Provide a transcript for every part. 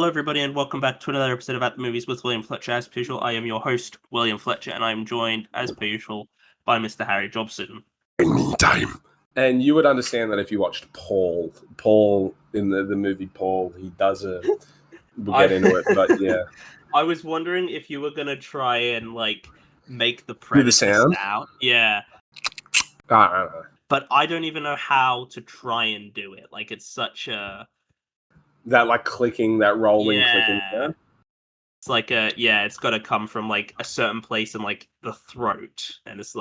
Hello, everybody, and welcome back to another episode of At the Movies with William Fletcher. As per usual, I am your host, William Fletcher, and I am joined, as per usual, by Mr. Harry Jobson. Anytime. And you would understand that if you watched Paul in the movie Paul, he does a... We'll get into it, but yeah. I was wondering if you were going to try and, make the Predator sound? Yeah. But I don't even know how to try and do it. It's such a... That, clicking, that rolling clicking sound? It's it's got to come from, a certain place in, the throat. And it's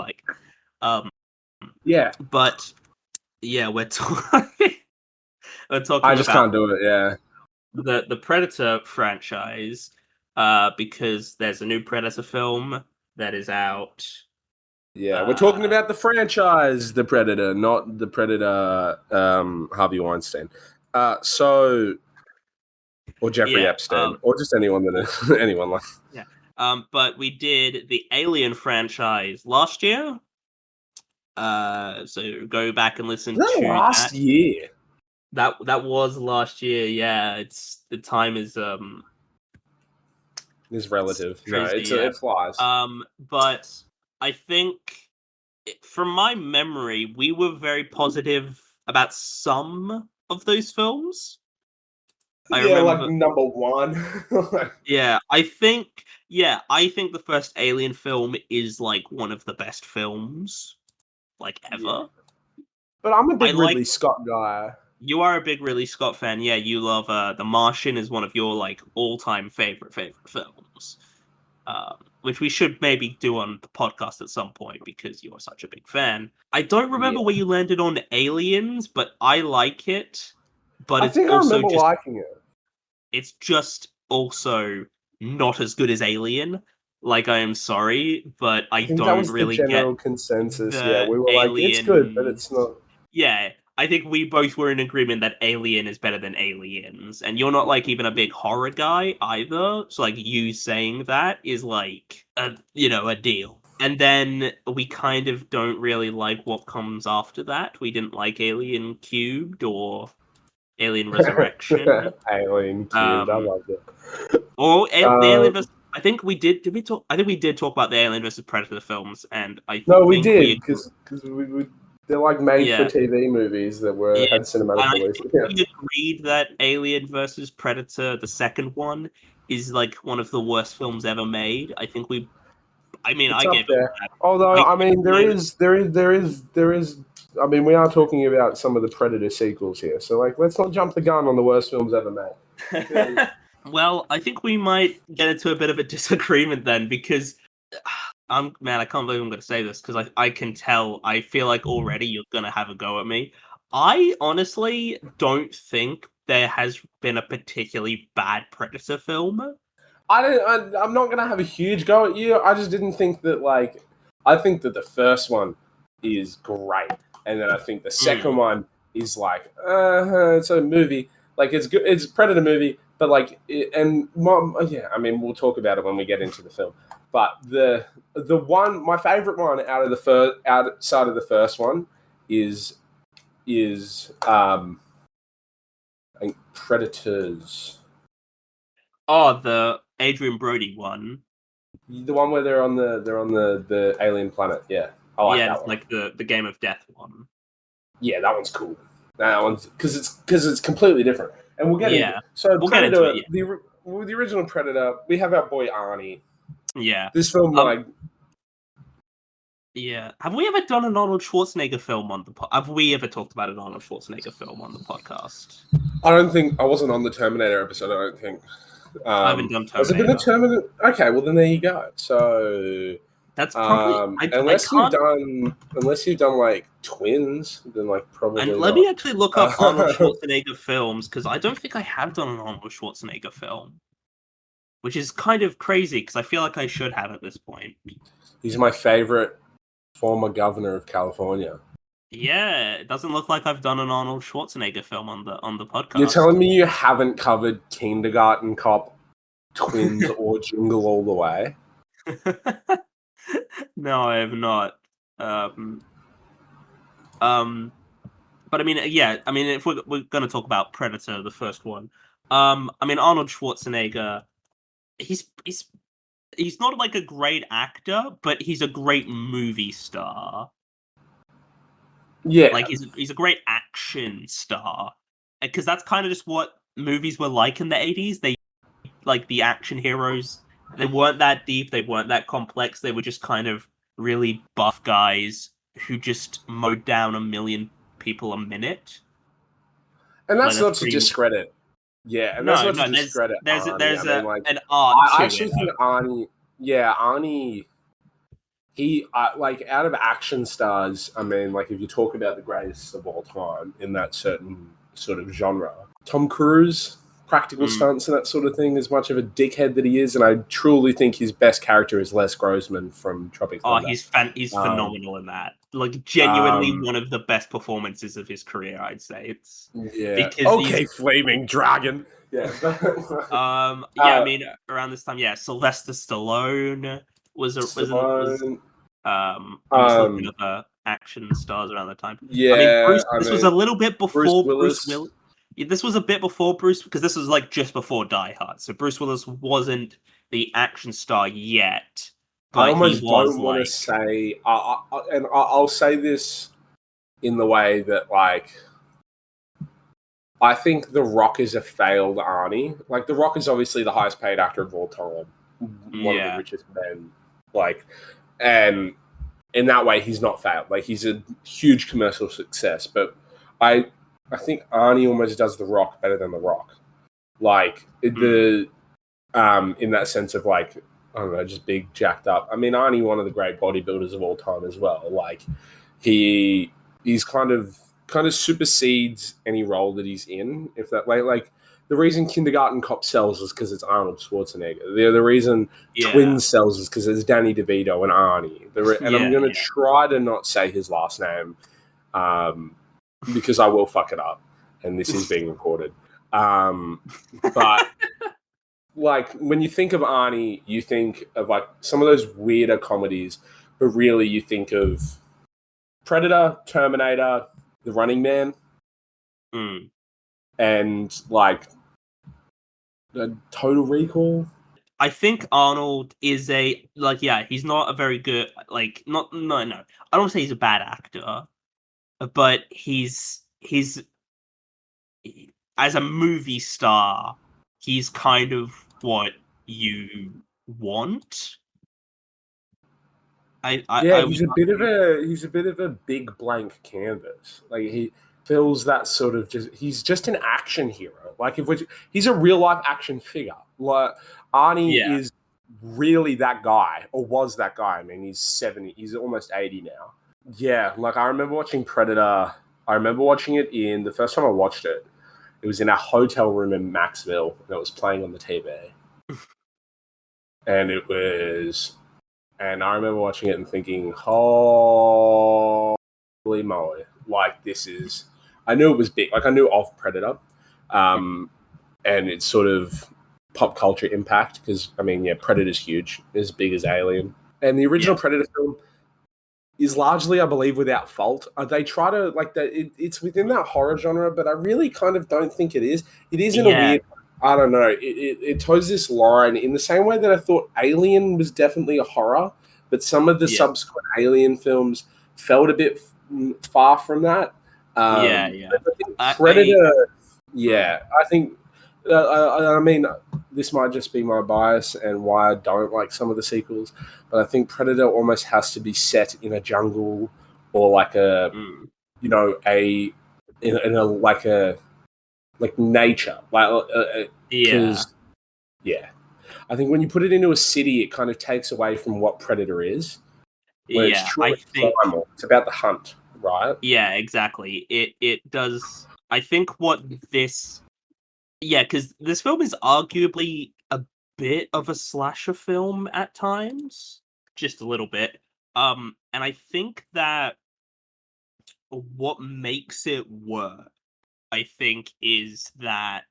yeah. But, yeah, we're talking I just can't do it, yeah. The Predator franchise, because there's a new Predator film that is out. Yeah, we're talking about the franchise, The Predator, not the Predator, Harvey Weinstein. Or Jeffrey Epstein, or just anyone anyone like. Yeah. But we did the Alien franchise last year. So go back and listen to last year. That was last year. Yeah, the time is relative. Crazy, It flies. But I think from my memory, we were very positive about some of those films. I remember number one. I think the first Alien film is one of the best films ever. Yeah. But I'm a big Ridley Scott guy. You are a big Ridley Scott fan, yeah. You love The Martian is one of your all-time favorite films, which we should maybe do on the podcast at some point because you're such a big fan. I don't remember where you landed on Aliens, but I like it. But I remember liking it. It's just also not as good as Alien. I am sorry, but I don't that was really the general consensus. Yeah, we were Alien... it's good, but it's not. Yeah, I think we both were in agreement that Alien is better than Aliens, and you're not even a big horror guy either. So you saying that is a deal. And then we kind of don't really like what comes after that. We didn't like Alien Cubed or Alien Resurrection. Alien Cubed, I like it. Or Alien vs. I think we did. Did we talk? I think we did talk about the Alien vs. Predator films, and we did because they're made for TV movies that had cinematic releases. We agreed that Alien vs. Predator, the second one, is one of the worst films ever made. I think we. I mean, I gave it. Although there is. I mean, we are talking about some of the Predator sequels here, so let's not jump the gun on the worst films ever made. Well, I think we might get into a bit of a disagreement then, because I can't believe I'm going to say this, because I can tell, I feel already you're going to have a go at me. I honestly don't think there has been a particularly bad Predator film. I'm not going to have a huge go at you. I just didn't think that, I think that the first one is great. And then I think the second one is it's a movie. It's good. It's a Predator movie, but we'll talk about it when we get into the film. But the one, my favorite one outside of the first one is I think Predators. Oh, the Adrian Brody one. The one where they're on the alien planet, yeah. I like that one. The Game of Death one. Yeah, that one's cool. That one's because it's completely different, and we'll get into it. So we'll Predator, get into it, the original Predator, we have our boy Arnie. Yeah, this film Yeah, have we ever done an Arnold Schwarzenegger film on the podcast? Have we ever talked about an Arnold Schwarzenegger film on the podcast? I don't think I wasn't on the Terminator episode. I don't think. I haven't done Terminator. Has it been a Terminator? Okay, well then there you go. So that's probably unless you've done Twins, then probably. And let me actually look up Arnold Schwarzenegger films, because I don't think I have done an Arnold Schwarzenegger film, which is kind of crazy because I feel I should have at this point. He's my favorite former governor of California. Yeah, it doesn't look like I've done an Arnold Schwarzenegger film on the podcast. You're telling me you haven't covered Kindergarten Cop, Twins, or Jingle All the Way? No, I have not. But I mean, if we're going to talk about Predator, the first one, I mean, Arnold Schwarzenegger, he's not like a great actor, but he's a great movie star. Yeah, Like he's a great action star, because that's kind of just what movies were like in the 80s. They like the action heroes. They weren't that deep. They weren't that complex. They were just kind of really buff guys who just mowed down a million people a minute. and Like that's that's not to pretty. discredit. Yeah, and that's No, not to no. discredit Arnie. I There's mean, a like, an art I to actually it. think Arnie. Yeah, Arnie. He like out of action stars. I mean, like if you talk about the greatest of all time in that certain sort of genre, Tom Cruise, practical Mm. stunts and that sort of thing. As much of a dickhead that he is, and I truly think his best character is Les Grossman from Tropic Oh, Thunder. he's Um, phenomenal in that. Like genuinely um, one of the best performances of his career, I'd say. It's yeah. because Okay, Flaming Dragon. Yeah. yeah, I mean around this time, yeah, Sylvester Stallone was Stallone. I'm just looking at the action stars around the time. I mean, Yeah. Bruce. I This was a mean, little bit Bruce before Bruce Willis. Willis. This was a bit before Bruce, because this was like just before Die Hard. So Bruce Willis wasn't the action star yet, I but he almost was don't want to like, say, and I'll say this in the way that, like, I think The Rock is a failed Arnie. Like, The Rock is obviously the highest paid actor of all time, one of the yeah, richest men. Like, and in that way, he's not failed. Like, he's a huge commercial success. But I think Arnie almost does The Rock better than The Rock. Like in that sense of like, I don't know, just big jacked up. I mean, Arnie, one of the great bodybuilders of all time as well. Like he's kind of supersedes any role that he's in. If that like the reason Kindergarten Cop sells is because it's Arnold Schwarzenegger. The reason Twins sells is because it's Danny DeVito and Arnie. And I'm going to try to not say his last name because I will fuck it up, and this is being recorded. But like when you think of Arnie, you think of like some of those weirder comedies, but really you think of Predator, Terminator, The Running Man, and like Total Recall. I think Arnold is he's not a very good, like, no. I don't say he's a bad actor, but he's as a movie star, he's kind of what you want. He's a bit of a big blank canvas. Like he fills that sort of he's just an action hero. Like he's a real life action figure. Like Arnie is really that guy, or was that guy. I mean, he's 70, he's almost 80 now. Yeah, like I remember watching Predator. I remember watching it the first time I watched it, it was in a hotel room in Maxville, and it was playing on the TV. And I remember watching it and thinking, holy moly, like this is, I knew it was big. Like I knew of Predator and its sort of pop culture impact. Because, I mean, yeah, Predator's huge, as big as Alien. And the original Predator film is largely, I believe, without fault. They try to, like, it's within that horror genre, but I really kind of don't think it is. It is in a weird, I don't know, it toes this line in the same way that I thought Alien was definitely a horror, but some of the subsequent Alien films felt a bit far from that. Predator, I think, I mean, this might just be my bias and why I don't like some of the sequels, but I think Predator almost has to be set in a jungle or like a, you know, in a like nature, because I think when you put it into a city, it kind of takes away from what Predator is. It's true, it's about the hunt, right? Yeah, exactly. It does. I think what this, because this film is arguably a bit of a slasher film at times, just a little bit. And I think that what makes it work, I think, is that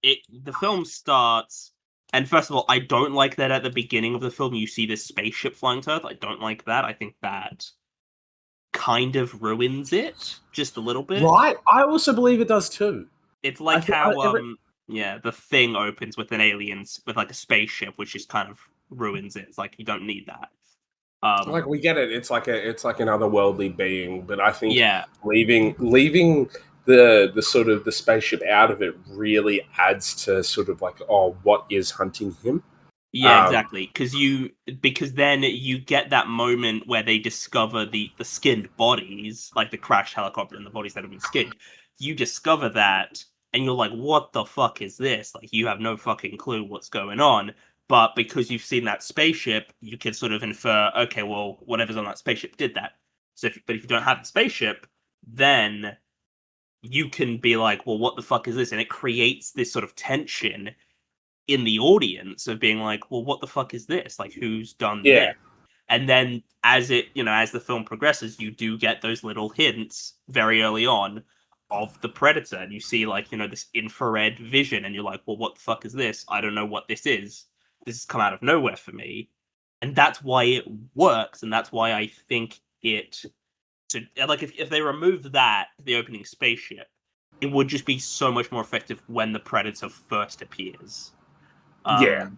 the film starts, and first of all, I don't like that at the beginning of the film you see this spaceship flying to Earth. I don't like that. I think that kind of ruins it just a little bit. Right? I also believe it does too. It's like how Yeah, the Thing opens with an aliens with like a spaceship, which just kind of ruins it. It's like you don't need that. Like Um, we get it. It's like an otherworldly being, but I think yeah, leaving the sort of the spaceship out of it really adds to sort of like, oh, what is hunting him? yeah, Um, exactly. Because then you get that moment where they discover the skinned bodies, like the crashed helicopter and the bodies that have been skinned. You discover that, and you're like, "What the fuck is this?" Like you have no fucking clue what's going on. But because you've seen that spaceship, you can sort of infer, okay, well, whatever's on that spaceship did that. But if you don't have the spaceship, then you can be like, well, what the fuck is this? And it creates this sort of tension in the audience of being like, well, what the fuck is this? Like, who's done yeah, this? And then as it, as the film progresses, you do get those little hints very early on of the predator. And you see, like, this infrared vision, and you're like, well, what the fuck is this? I don't know what this is. This has come out of nowhere for me. And that's why it works. And that's why I think it. So, like, if they remove that, the opening spaceship, it would just be so much more effective when the predator first appears. yeah, Um,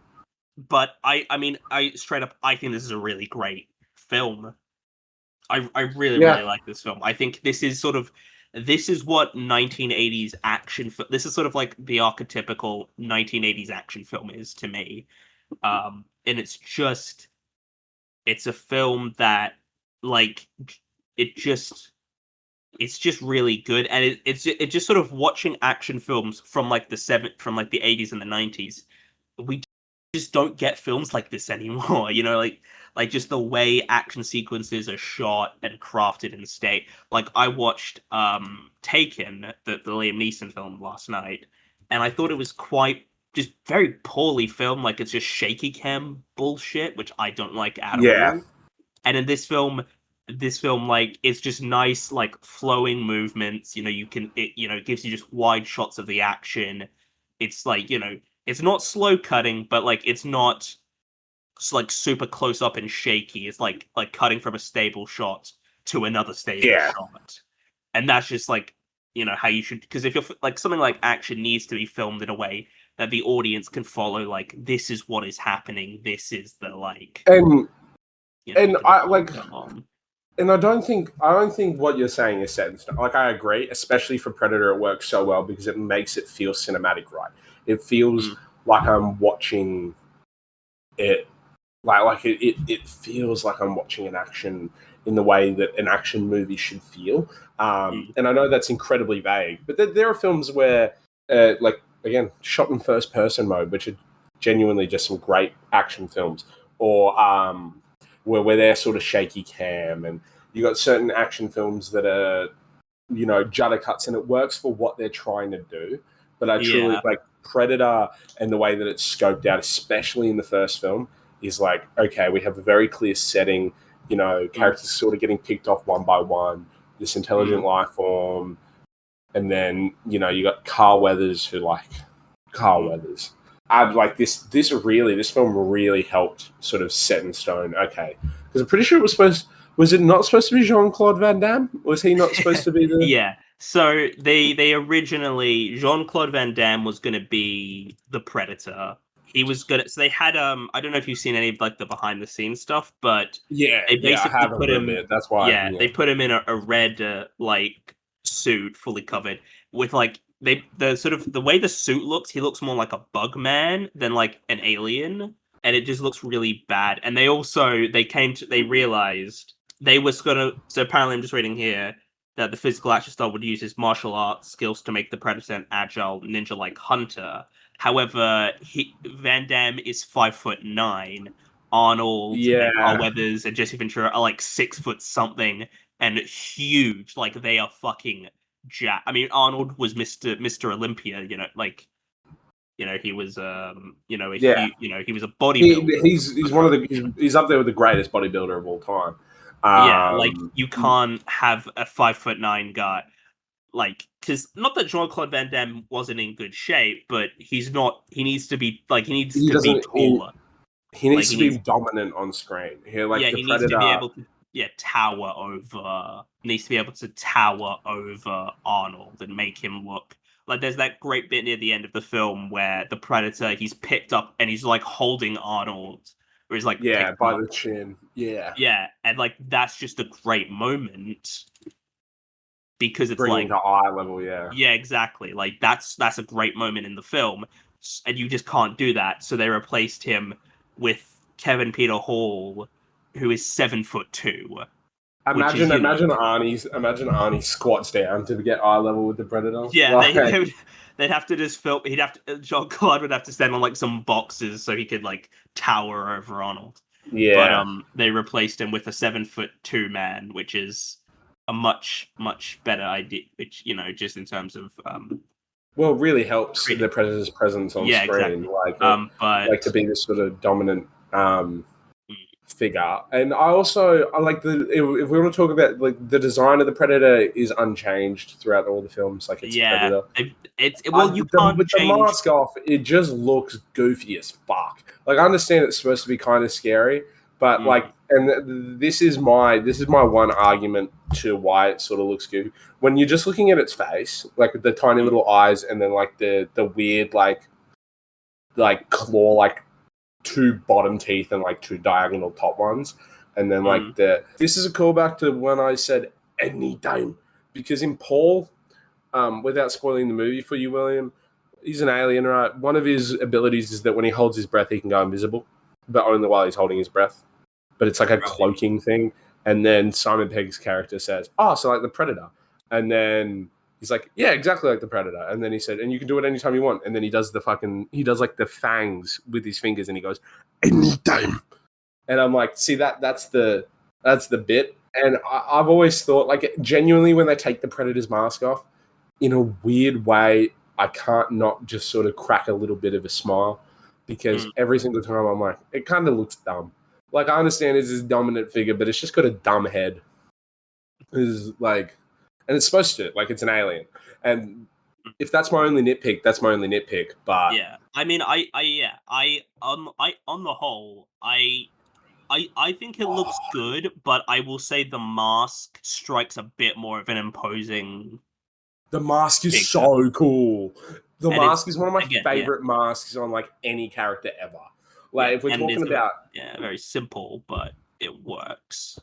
but I mean, I straight up, I think this is a really great film. I really, yeah, really like this film. I think this is what 1980s action. This is sort of like the archetypical 1980s action film is to me. And it's a film that, like, it just it's just really good, and it's just sort of watching action films from like from like the 80s and the 90s. We just don't get films like this anymore. Like just the way action sequences are shot and crafted in state. Like I watched Taken, the Liam Neeson film last night, and I thought it was quite just very poorly filmed. Like it's just shaky cam bullshit, which I don't like at yeah. all. And in this film, like, it's just nice, like, flowing movements. It gives you just wide shots of the action. It's like, it's not slow cutting, but like it's not like super close up and shaky. It's like cutting from a stable shot to another stable Yeah. shot. And that's just like, how you should, because if you're like, something like action needs to be filmed in a way that the audience can follow, like, this is what is happening, this is the, like, And and the I thing like going on. and I don't think what you're saying is set in stone. Like I agree, especially for Predator, it works so well because it makes it feel cinematic, right? It feels Mm. like I'm watching it, it feels like I'm watching an action in the way that an action movie should feel. Mm. And I know that's incredibly vague, but there are films where, like again, shot in first person mode, which are genuinely just some great action films, or where they're sort of shaky cam, and you got certain action films that are judder cuts, and it works for what they're trying to do. But I truly Yeah. like Predator, and the way that it's scoped out, especially in the first film, is like, okay, we have a very clear setting. Mm. Characters sort of getting picked off one by one. This intelligent Mm. life form, and then you got Carl Weathers, who like Carl Mm. Weathers. I'd like this film really helped sort of set in stone. Okay, because I'm pretty sure it was supposed. Was it not supposed to be Jean Claude Van Damme? Was he not supposed to be the? Yeah. So they originally, Jean-Claude Van Damme was gonna be the Predator. He was gonna so they had I don't know if you've seen any of like the behind the scenes stuff, but Yeah, they yeah, I basically have a put little him, bit. That's why. yeah, Yeah, they put him in a red like suit, fully covered, with like the sort of the way the suit looks, he looks more like a bug man than like an alien, and it just looks really bad. And they realized they was gonna, so apparently I'm just reading here that the physical action star would use his martial arts skills to make the Predator an agile ninja like hunter. However, Van Damme is 5'9". Arnold and Carl yeah, Weathers and Jesse Ventura are like 6 foot something and huge. Like they are fucking jack. I mean, Arnold was Mr. Olympia. He was yeah. he was a He, bodybuilder. he's one of the he's up there with the greatest bodybuilder of all time. Yeah, like Um, you can't have a 5'9" guy, like, because not that Jean Claude Van Damme wasn't in good shape, but he's not. He needs to be like he needs he to be doesn't. taller. He Like needs he to be needs, dominant on screen. Like yeah, the he needs to be Predator. able to, yeah, tower over. Needs to be able to tower over Arnold and make him look like there's that great bit near the end of the film where the Predator, he's picked up and he's like holding Arnold, or he's like Yeah, picked by up. the chin. Yeah. Yeah, and like that's just a great moment because it's Bringing like, to eye level, yeah. yeah, exactly. Like that's a great moment in the film, and you just can't do that. So they replaced him with Kevin Peter Hall, who is 7'2", which is Imagine Arnie squats down to get eye level with the Predator. yeah, Like, they'd have to just film. He'd have to Jean-Claude would have to stand on like some boxes so he could like tower over Arnold. But yeah. they replaced him with a 7'2" man, which is a much better idea. Which just in terms of Well, it really helps creating. the Predator's presence on Yeah, screen. exactly. Like to be this sort of dominant Mm. figure. And I like if we want to talk about like the design of the Predator is unchanged throughout all the films. Like it's a Yeah, Predator. you can't with change. the mask off, it just looks goofy as fuck. Like I understand it's supposed to be kind of scary, but this is my one argument to why it sort of looks goofy. When you're just looking at its face, like with the tiny little eyes, and then like the weird like claw, like two bottom teeth and like two diagonal top ones, and then like this is a callback to when I said anytime, because in Paul, without spoiling the movie for you, William, he's an alien, right? One of his abilities is that when he holds his breath, he can go invisible, but only while he's holding his breath. But it's like a cloaking thing. And then Simon Pegg's character says, "Oh, so like the Predator," and then he's like, "Yeah, exactly like the Predator." And then he said, "And you can do it anytime you want." And then he does like the fangs with his fingers, and he goes, "Anytime." And I'm like, see that's the bit. And I've always thought, like, genuinely, when they take the Predator's mask off, in a weird way, I can't not just sort of crack a little bit of a smile, because every single time I'm like, it kind of looks dumb. Like, I understand it's this dominant figure, but it's just got a dumb head. It's like, and it's supposed to, like, it's an alien. And if that's my only nitpick, that's my only nitpick. But yeah, I mean, on the whole, I think it looks good, but I will say the mask strikes a bit more of an imposing. The mask is figure. so cool. The And mask is one of my again, favorite masks on like any character ever. Like, if we're talking about very simple, but it works.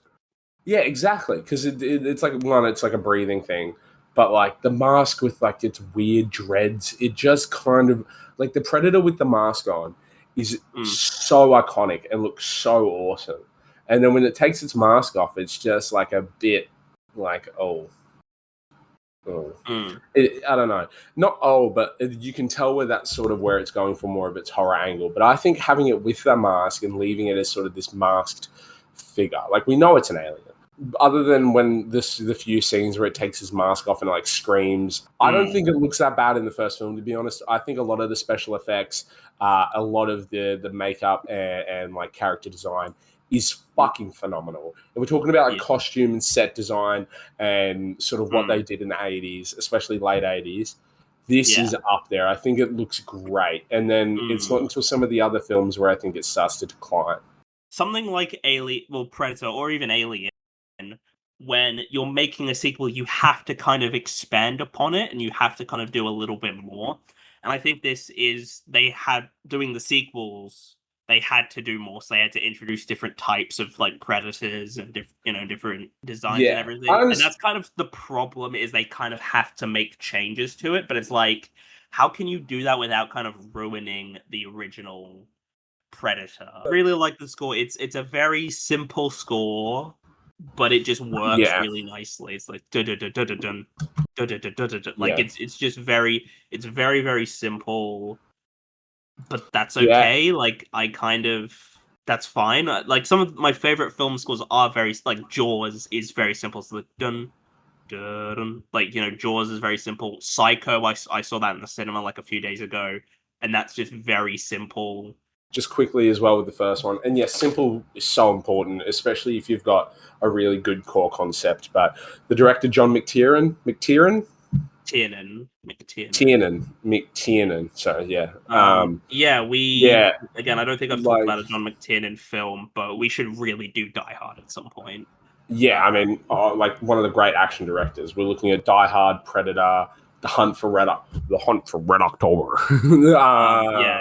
Yeah, exactly. Because it's like it's like a breathing thing, but like the mask with like its weird dreads, it just kind of like the Predator with the mask on is so iconic and looks so awesome. And then when it takes its mask off, it's just like a bit like I don't know, not but you can tell where that's sort of where it's going for more of its horror angle. But I think having it with the mask and leaving it as sort of this masked figure, like we know it's an alien. Other than when the few scenes where it takes his mask off and like screams, I don't think it looks that bad in the first film. To be honest, I think a lot of the special effects, a lot of the makeup and like character design is fucking phenomenal. And we're talking about like costume and set design and sort of what they did in the 80s, especially late 80s. This is up there. I think it looks great. And then it's not until some of the other films where I think it starts to decline. Something like Predator, or even Alien, when you're making a sequel, you have to kind of expand upon it and you have to kind of do a little bit more. And I think doing the sequels, they had to do more. So they had to introduce different types of like predators and different designs and everything. And that's kind of the problem, is they kind of have to make changes to it. But it's like, how can you do that without kind of ruining the original Predator? I really like the score. It's a very simple score, but it just works really nicely. It's like like it's just very very simple, but that's okay. Like that's fine. Like some of my favorite film scores are very like Jaws is very simple. So like dun dun, like Jaws is very simple. Psycho, I saw that in the cinema like a few days ago, and that's just very simple. Just quickly as well with the first one. And yes, simple is so important, especially if you've got a really good core concept. But the director, John McTiernan. So yeah. Again, I don't think I've talked about a John McTiernan film, but we should really do Die Hard at some point. Yeah, I mean, like one of the great action directors. We're looking at Die Hard, Predator, The Hunt for Red October.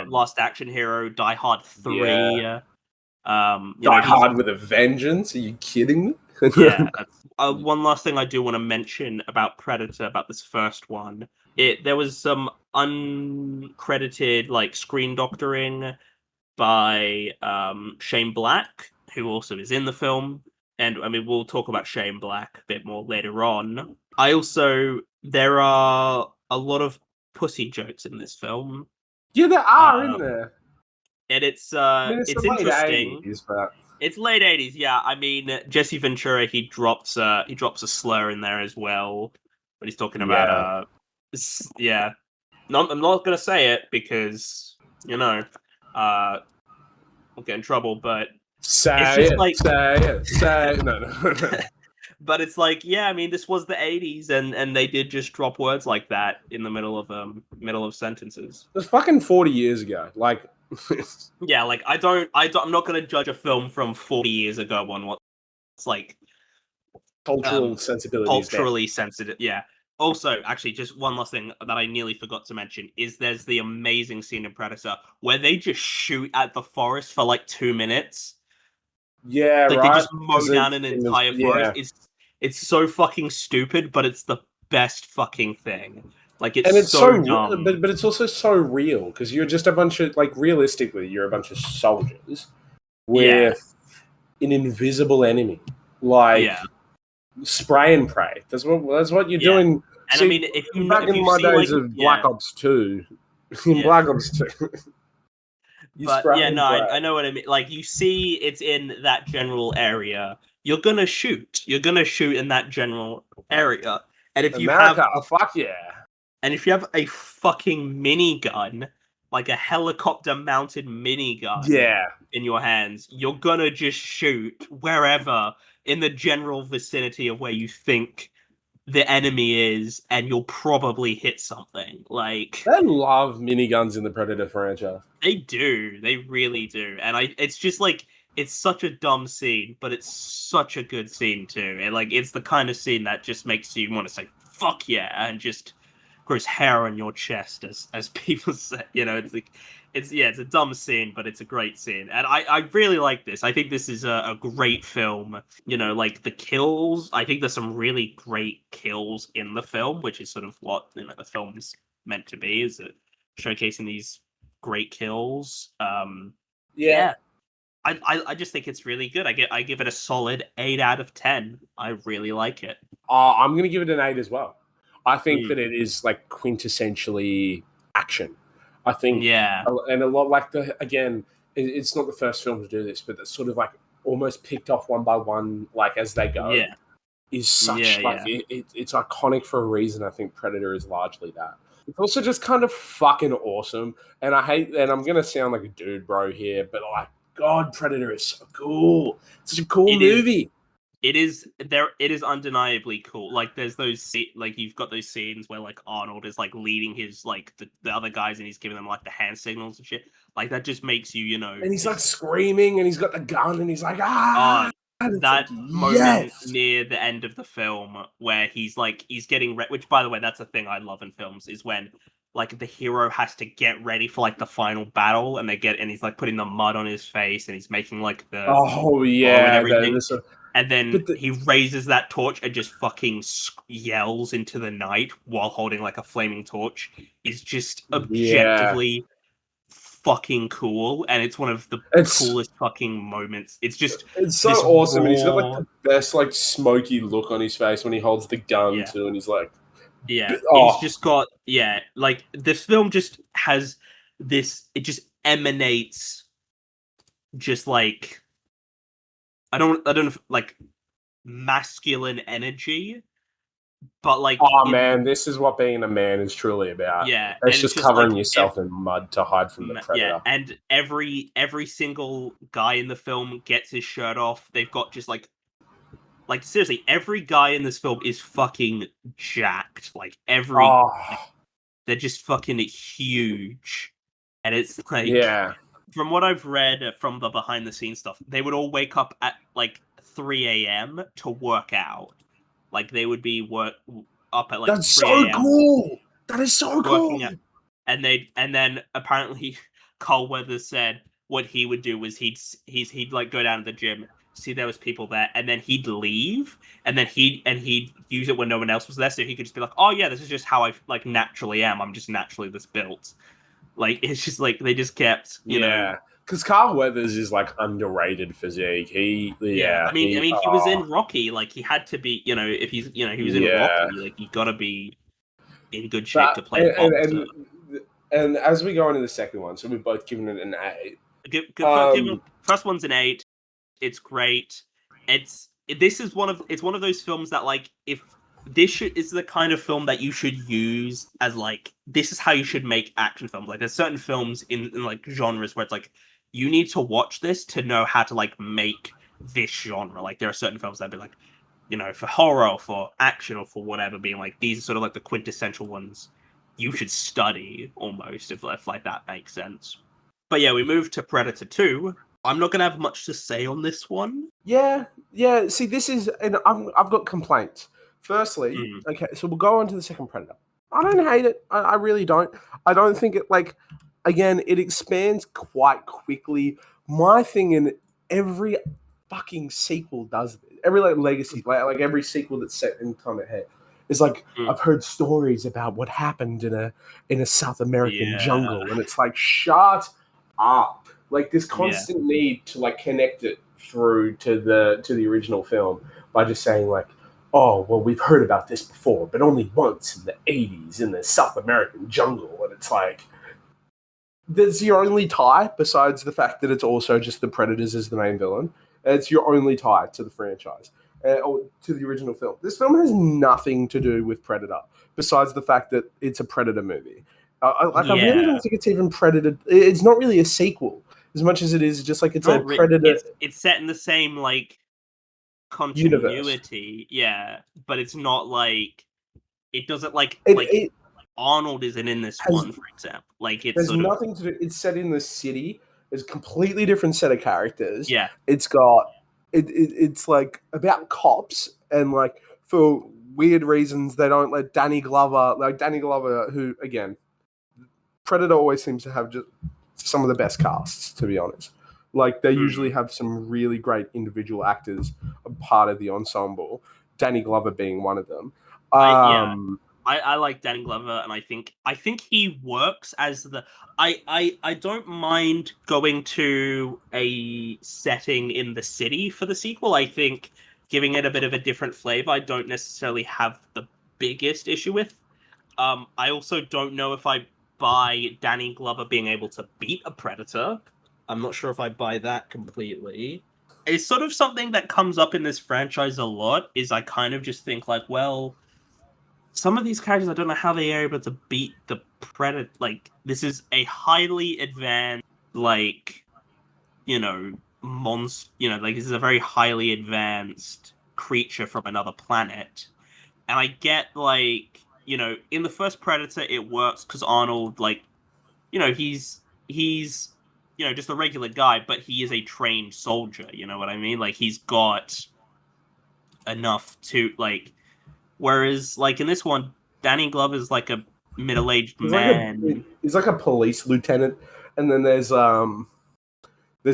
Lost Action Hero, Die Hard 3. Yeah. Die Hard with a Vengeance. Are you kidding me? Yeah. One last thing I do want to mention about Predator, about this first one. There was some uncredited like screen doctoring by Shane Black, who also is in the film. And I mean, we'll talk about Shane Black a bit more later on. There are a lot of pussy jokes in this film. Yeah, there are in there. And it's late interesting. 80s, but... It's late 80s, yeah. I mean, Jesse Ventura, he drops a slur in there as well. But he's talking about I'm not gonna say it because, I'll get in trouble, but say it. No. But it's like, yeah, I mean, this was the 80s, and they did just drop words like that in the middle of sentences. It was fucking 40 years ago. Like, yeah, like I'm not gonna judge a film from 40 years ago on what it's like cultural sensibilities. Culturally sensitive, yeah. Also, actually, just one last thing that I nearly forgot to mention is there's the amazing scene in Predator where they just shoot at the forest for like 2 minutes. Yeah, like right. They just mow down an entire forest. It's so fucking stupid, but it's the best fucking thing. Like it's so dumb. But it's also so real because you're just a bunch of realistically, you're a bunch of soldiers with an invisible enemy. Spray and pray. That's what you're doing. And I mean, if you back in my days of Black Ops 2, in Black Ops 2. I know what I mean. Like, you see it's in that general area. You're gonna shoot. You're gonna shoot in that general area. And if you have a fucking minigun, like a helicopter-mounted minigun, in your hands, you're gonna just shoot wherever in the general vicinity of where you think the enemy is, and you'll probably hit something. Like, they love miniguns in the Predator franchise. They do. They really do. And it's just like, it's such a dumb scene, but it's such a good scene too. And like, it's the kind of scene that just makes you want to say "fuck yeah" and just grows hair on your chest, as people say. It's like, it's a dumb scene, but it's a great scene, and I really like this. I think this is a great film. Like the kills. I think there's some really great kills in the film, which is sort of what the film's meant to be, is it showcasing these great kills. I just think it's really good. I give it a solid 8 out of 10. I really like it. I'm going to give it an 8 as well. I think that it is like quintessentially action. I think, and a lot it's not the first film to do this, but it's sort of like almost picked off one by one, like as they go. Yeah, is such it's iconic for a reason. I think Predator is largely that. It's also just kind of fucking awesome, and I'm going to sound like a dude bro here, but like, God, Predator is so cool. It's such a cool movie. It is undeniably cool. Like, there's you've got those scenes where like Arnold is like leading his like the other guys, and he's giving them like the hand signals and shit. Like, that just makes you And he's like screaming, and he's got the gun, and he's like that moment near the end of the film where he's getting which, by the way, that's a thing I love in films, is when like the hero has to get ready for like the final battle, and he's like putting the mud on his face, and he's making like the everything. And then he raises that torch and just fucking yells into the night while holding like a flaming torch. Is just objectively fucking cool, and it's one of the coolest fucking moments. It's so awesome, and he's got like the best like smoky look on his face when he holds the gun too, and he's like, he's just got like this film just has this. It just emanates, just like I don't know, like masculine energy. But like, man, this is what being a man is truly about. Yeah, it's just covering yourself in mud to hide from the predator. Yeah, and every single guy in the film gets his shirt off. They've got just like seriously, every guy in this film is fucking jacked. Like they're just fucking huge, and it's like From what I've read from the behind the scenes stuff, they would all wake up at like 3 a.m. to work out. Like, they would be up at like that's 3 so cool. That is so working cool. at, and then apparently Carl Weathers said what he would do was he'd like go down to the gym, see there was people there, and then he'd leave, and then he'd use it when no one else was there, so he could just be like, oh yeah, this is just how I like naturally am. I'm just naturally this built. Like it's just like they just kept, Yeah, because Carl Weathers is like underrated physique. Yeah, I mean, he was in Rocky. Like he had to be, if he's, he was in yeah. Rocky. Like you got to be in good shape But to play a boxer. and as we go into the second one, so we've both given it an 8. First one's an 8. It's great. It's one of those films that like if is the kind of film that you should use as like this is how you should make action films. Like there's certain films in like genres where it's like you need to watch this to know how to like make this genre. Like there are certain films that be like, for horror or for action or for whatever, being like these are sort of like the quintessential ones you should study almost if like that makes sense. But yeah, we move to Predator 2. I'm not gonna have much to say on this one. Yeah. See, this is, and I've got complaints. Firstly, okay, so we'll go on to the second Predator. I don't hate it. I really don't. I don't think it like. Again, it expands quite quickly. My thing in every fucking sequel does this. Every like legacy, like every sequel that's set in time ahead. Is like I've heard stories about what happened in a South American jungle, and it's like shut up. Like this constant need to like connect it through to the original film by just saying like, oh well, we've heard about this before, but only once in the 80s in the South American jungle, and it's like that's your only tie besides the fact that it's also just the Predators as the main villain. It's your only tie to the franchise. Or to the original film. This film has nothing to do with Predator, besides the fact that it's a Predator movie. I really don't think it's even Predator. It's not really a sequel, as much as it is just like it's a Predator. It's set in the same like continuity, universe. But it's not like it doesn't like Arnold isn't in this one, for example. Like it's nothing to do. It's set in the city. It's a completely different set of characters. Yeah, it's got. It's like about cops, and like for weird reasons they don't let Danny Glover, who again, Predator always seems to have just some of the best casts, to be honest. Like they usually have some really great individual actors a part of the ensemble, Danny Glover being one of them. I like Danny Glover, and I think he works as the. I don't mind going to a setting in the city for the sequel. I think giving it a bit of a different flavor, I don't necessarily have the biggest issue with. I also don't know if I buy Danny Glover being able to beat a Predator. I'm not sure if I buy that completely. It's sort of something that comes up in this franchise a lot, is I kind of just think like, well, some of these characters, I don't know how they are able to beat the Predator. Like, this is a highly advanced, like, monster. Like, this is a very highly advanced creature from another planet. And I get, like, in the first Predator, it works because Arnold, like, he's just a regular guy, but he is a trained soldier. You know what I mean? Like, he's got enough to, like. Whereas, like in this one, Danny Glover's like a middle-aged man. He's like a police lieutenant, and then there's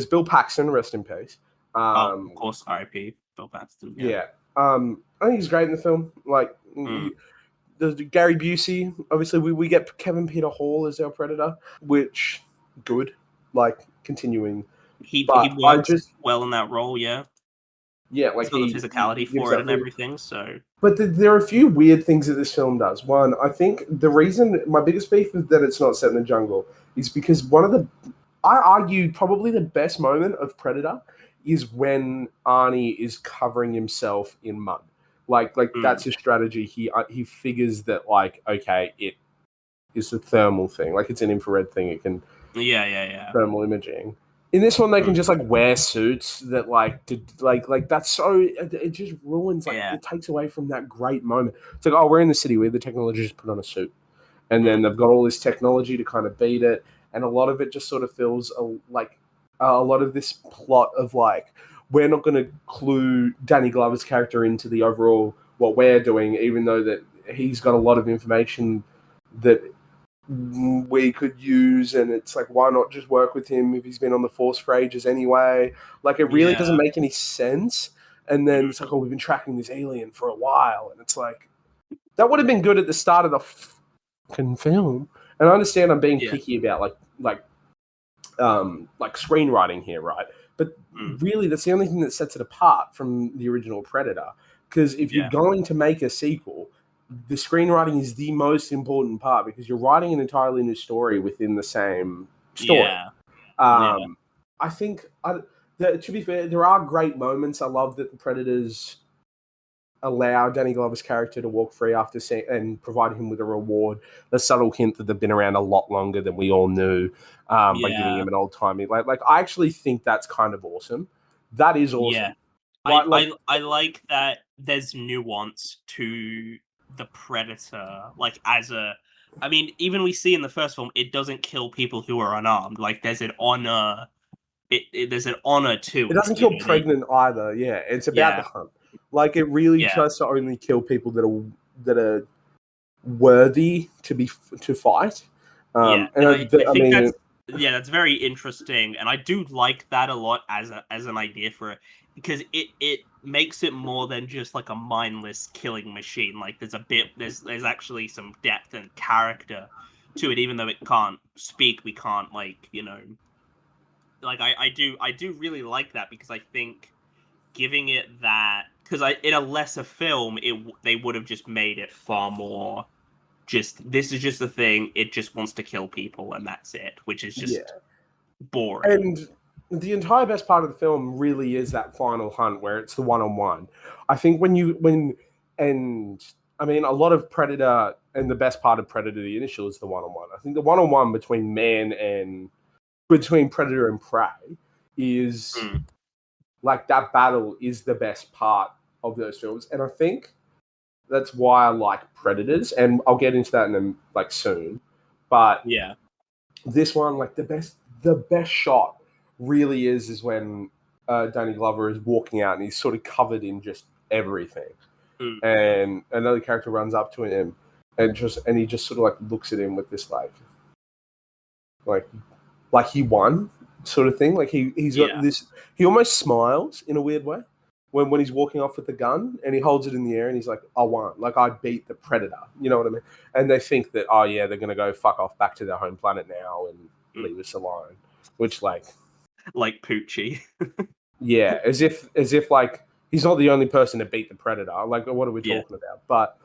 Bill Paxton, rest in peace. Of course, R.I.P. Bill Paxton. Yeah. I think he's great in the film. Like there's Gary Busey. Obviously, we get Kevin Peter Hall as our Predator, which good. Like continuing. He works well in that role. Yeah. Yeah, like the physicality for it and everything. So, but there are a few weird things that this film does. One, I think the reason my biggest beef is that it's not set in the jungle is because I argue probably the best moment of Predator is when Arnie is covering himself in mud. Like that's his strategy. He figures that like okay, it is a thermal thing. Like it's an infrared thing. It can thermal imaging. In this one, they can just like wear suits that like that's so it just ruins it takes away from that great moment. It's like, oh, we're in the city, we have the technology, just put on a suit, and then they've got all this technology to kind of beat it, and a lot of it just sort of feels like a lot of this plot of like we're not going to clue Danny Glover's character into the overall what we're doing, even though that he's got a lot of information that we could use, and it's like, why not just work with him if he's been on the Force for ages anyway? Like, it really doesn't make any sense. And then it's like, oh, we've been tracking this alien for a while, and it's like, that would have been good at the start of the fucking film. And I understand I'm being picky about like screenwriting here, right? But really, that's the only thing that sets it apart from the original Predator. Because if you're going to make a sequel, the screenwriting is the most important part, because you're writing an entirely new story within the same story. I think, to be fair, there are great moments. I love that the Predators allow Danny Glover's character to walk free after and provide him with a reward. The subtle hint that they've been around a lot longer than we all knew, by giving him an old timey. Like I actually think that's kind of awesome. That is awesome. Yeah. I like that there's nuance to the Predator. Like, I mean, even we see in the first film, it doesn't kill people who are unarmed. Like, there's an honor. There's an honor to it. It doesn't kill pregnant either. Yeah, it's about the hunt. Like, it really tries to only kill people that are worthy to fight. I think that's very interesting, and I do like that a lot as an idea for it, because it makes it more than just like a mindless killing machine. Like, there's actually some depth and character to it, even though it can't speak. We can't, like, you know, like I do really like that, because I think giving it that, because in a lesser film, they would have just made it far more just, this is just the thing, it just wants to kill people and that's it, which is just boring. And the entire best part of the film really is that final hunt where it's the one-on-one. I think I mean, a lot of Predator, and the best part of Predator, the initial, is the one-on-one. I think the one-on-one between Predator and prey is like, that battle is the best part of those films. And I think that's why I like Predators, and I'll get into that soon. But this one, like, the best shot really is when Danny Glover is walking out and he's sort of covered in just everything, and another character runs up to him and he just sort of like looks at him with this like he won sort of thing. Like, he's got this, he almost smiles in a weird way when he's walking off with the gun, and he holds it in the air and he's like, I won. Like, I beat the Predator. You know what I mean? And they think that, oh yeah, they're going to go fuck off back to their home planet now and leave us alone. Which, like Poochie. Yeah, as if like, he's not the only person to beat the Predator. Like, what are we talking about? But,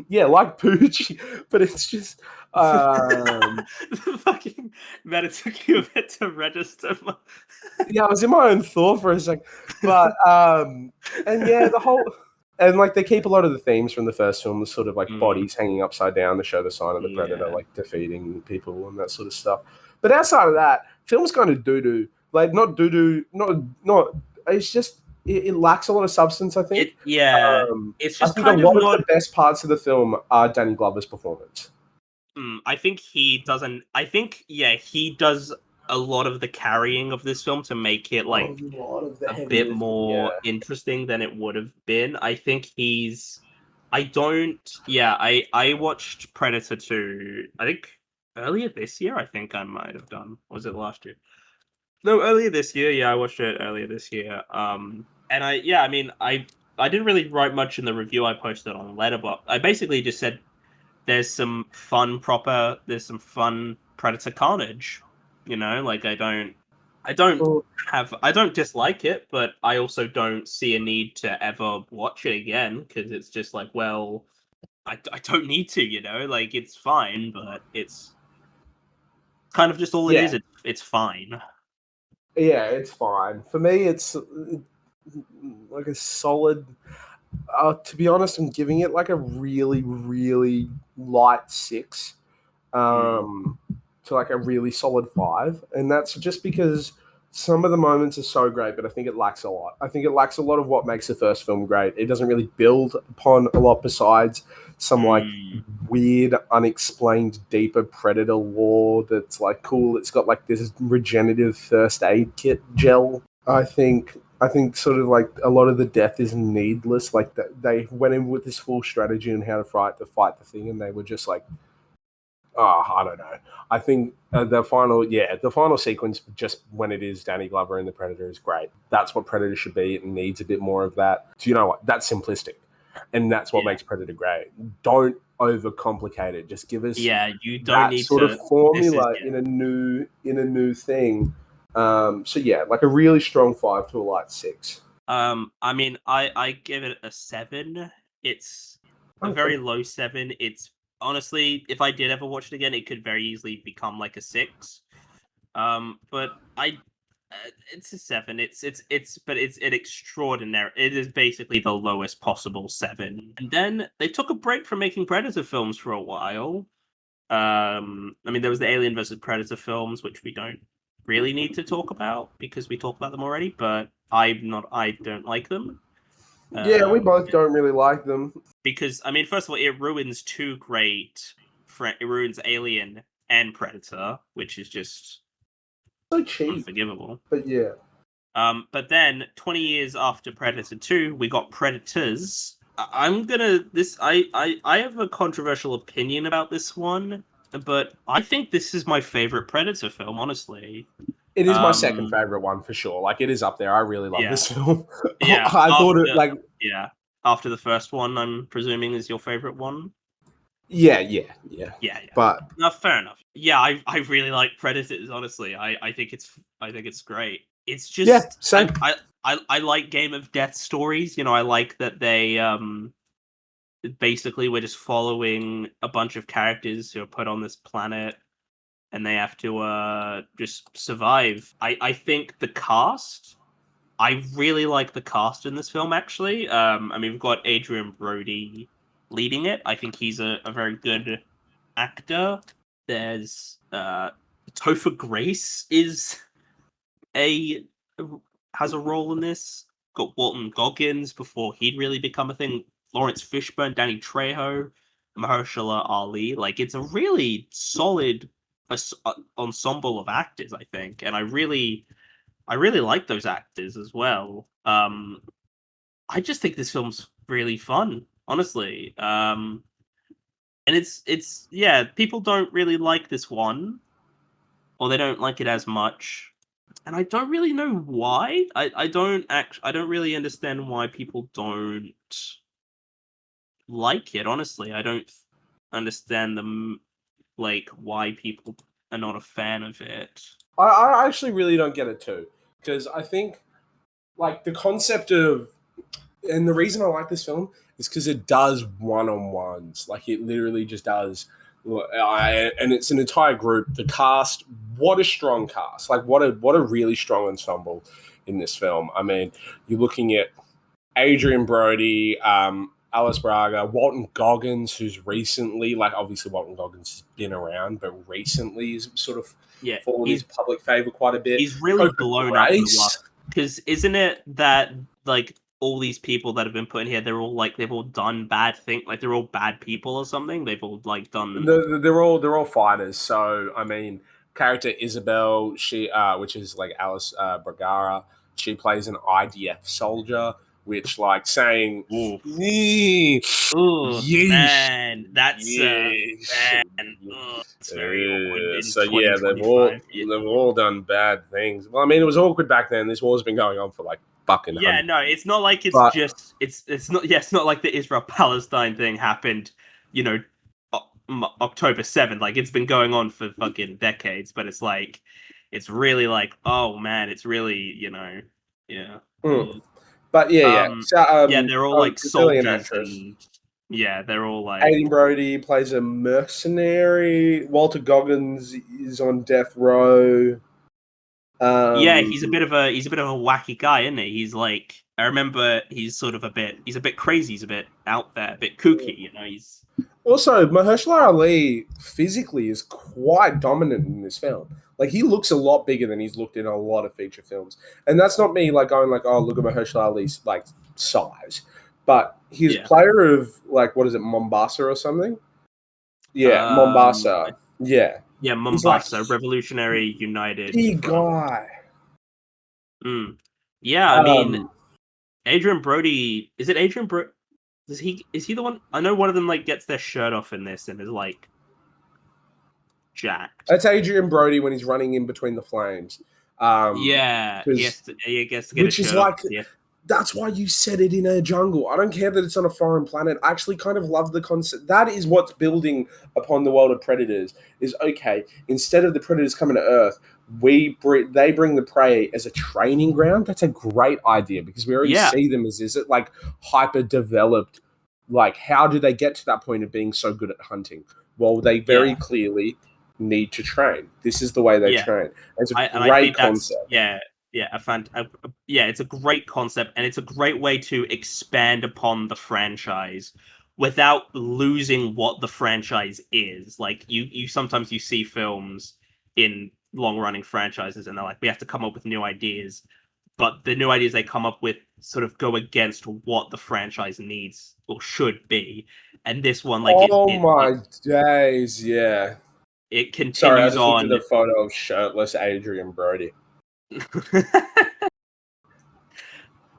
yeah, like Poochie, but it's just... Fucking man, it took you a bit to register. Yeah, I was in my own thought for a sec. But, and yeah, the whole... And, like, they keep a lot of the themes from the first film, the sort of, like, bodies hanging upside down to show the sign of the Predator, like, defeating people and that sort of stuff. But outside of that, film's kind of doo-doo. Like, not doo-doo, not... It's just... It lacks a lot of substance, I think. It's just, I think a lot of the best parts of the film are Danny Glover's performance. I think he doesn't... I think, he does a lot of the carrying of this film to make it, like, a bit more interesting than it would have been. I think he's... I watched Predator 2, I think, earlier this year, I think I might have done. Was it last year? No, earlier this year. Yeah, I watched it earlier this year. And I didn't really write much in the review I posted on Letterboxd. I basically just said there's some fun Predator carnage. You know, like, I don't dislike it, but I also don't see a need to ever watch it again, because it's just like, well, I don't need to, you know, like, it's fine, but it's kind of just all it is. It's fine. Yeah, it's fine. For me, it's like a solid... to be honest, I'm giving it like a really, really light 6 to like a really solid 5. And that's just because some of the moments are so great, but I think it lacks a lot. I think it lacks a lot of what makes the first film great. It doesn't really build upon a lot besides some like weird, unexplained, deeper Predator lore that's like cool. It's got like this regenerative first aid kit gel. I think I think sort of like a lot of the death is needless. Like they went in with this full strategy on how to fight the thing, and they were just like, oh, I don't know. I think the final sequence, just when it is Danny Glover and the Predator, is great. That's what Predator should be. It needs a bit more of that. Do you know what? That's simplistic, and that's what makes Predator great. Don't overcomplicate it. Just give us you don't need sort of formula in a new thing. So yeah, like a really strong 5 to a light 6. I mean, I give it a 7. It's a very low 7. It's honestly, if I did ever watch it again, it could very easily become like a 6. But it's a 7. It's an extraordinary. It is basically the lowest possible 7. And then they took a break from making Predator films for a while. I mean, there was the Alien versus Predator films, which we don't really need to talk about because we talked about them already. But I don't like them. Yeah, we both don't really like them. Because, I mean, first of all, it ruins two great... It ruins Alien and Predator, which is just... so cheap. Unforgivable. But yeah. But then, 20 years after Predator 2, we got Predators. I have a controversial opinion about this one, but I think this is my favorite Predator film, honestly. It is my second favorite one for sure. Like, it is up there. I really love this film. Yeah, I thought it like after the first one, I'm presuming is your favorite one. Yeah. But no, fair enough. Yeah, I really like Predators. Honestly, I think it's great. It's just same. I like Game of Death stories. You know, I like that they basically we're just following a bunch of characters who are put on this planet. And they have to just survive. I think the cast... I really like the cast in this film, actually. I mean, we've got Adrian Brody leading it. I think he's a very good actor. There's... Topher Grace has a role in this. Got Walton Goggins before he'd really become a thing. Lawrence Fishburne, Danny Trejo, Mahershala Ali. Like, it's a really solid... ensemble of actors, I think, and I really like those actors as well. I just think this film's really fun, honestly. And it's people don't really like this one, or they don't like it as much, and I don't really know why. I don't really understand why people don't like it. Honestly, I don't understand them. Like, why people are not a fan of it. I actually really don't get it too, because I think like the concept of, and the reason I like this film is because it does one-on-ones. Like, it literally just does. And it's an entire group. The cast, what a strong cast! Like, what a really strong ensemble in this film. I mean, you're looking at Adrian Brody, Alice Braga, Walton Goggins, who's recently, like, obviously Walton Goggins has been around, but recently is sort of fallen into public favor quite a bit. He's really blown up because isn't it that like all these people that have been put in here, they've all done bad things, like they're all bad people or something. They've all like done. They're all fighters. So I mean, character Isabel, she which is like Alice Bragara, she plays an IDF soldier. Which, like, saying, man, that's it's very awkward. So yeah, they've all done bad things. Well, I mean, it was awkward back then. This war's been going on for like fucking. Yeah, no, it's not like it's not like the Israel-Palestine thing happened, you know, October 7th. Like, it's been going on for fucking decades. But it's like, it's really like, oh man, it's really, you know, yeah. But so, they're all like soldiers, and they're all like. Adrian Brody plays a mercenary. Walter Goggins is on death row. He's a bit of a wacky guy, isn't he? He's like, I remember he's a bit crazy, he's a bit out there, a bit kooky, you know. He's also Mahershala Ali physically is quite dominant in this film. Like, he looks a lot bigger than he's looked in a lot of feature films. And that's not me, like, going, like, oh, look at Mahershala Ali's, like, size. But his player of, like, what is it, Mombasa or something? Yeah, Mombasa. Yeah. Yeah, Mombasa, like, Revolutionary United. Big guy. Yeah, I mean, Um, Adrian Brody. Is it Adrian Brody? Is he the one? I know one of them like gets their shirt off in this and is like jacked. that's Adrian Brody when he's running in between the flames. Yeah, Because he gets to get his which is shirt off. like Yeah, that's why you set it in a jungle. I don't care that it's on a foreign planet. I actually kind of love the concept. That is what's building upon the world of predators. Is okay. Instead of the predators coming to Earth, they bring the prey as a training ground. That's a great idea because we already yeah, see them as is it like hyper developed. Like how do they get to that point of being so good at hunting? Well, they very yeah, clearly need to train. This is the way they yeah. train. It's a I great think that's concept. yeah, it's a great concept and it's a great way to expand upon the franchise without losing what the franchise is. Like you sometimes you see films in long running franchises and they're like we have to come up with new ideas, but the new ideas they come up with sort of go against what the franchise needs or should be. And this one like Oh my days, yeah. it Sorry, I continues just looked at on. a photo of shirtless Adrian Brody.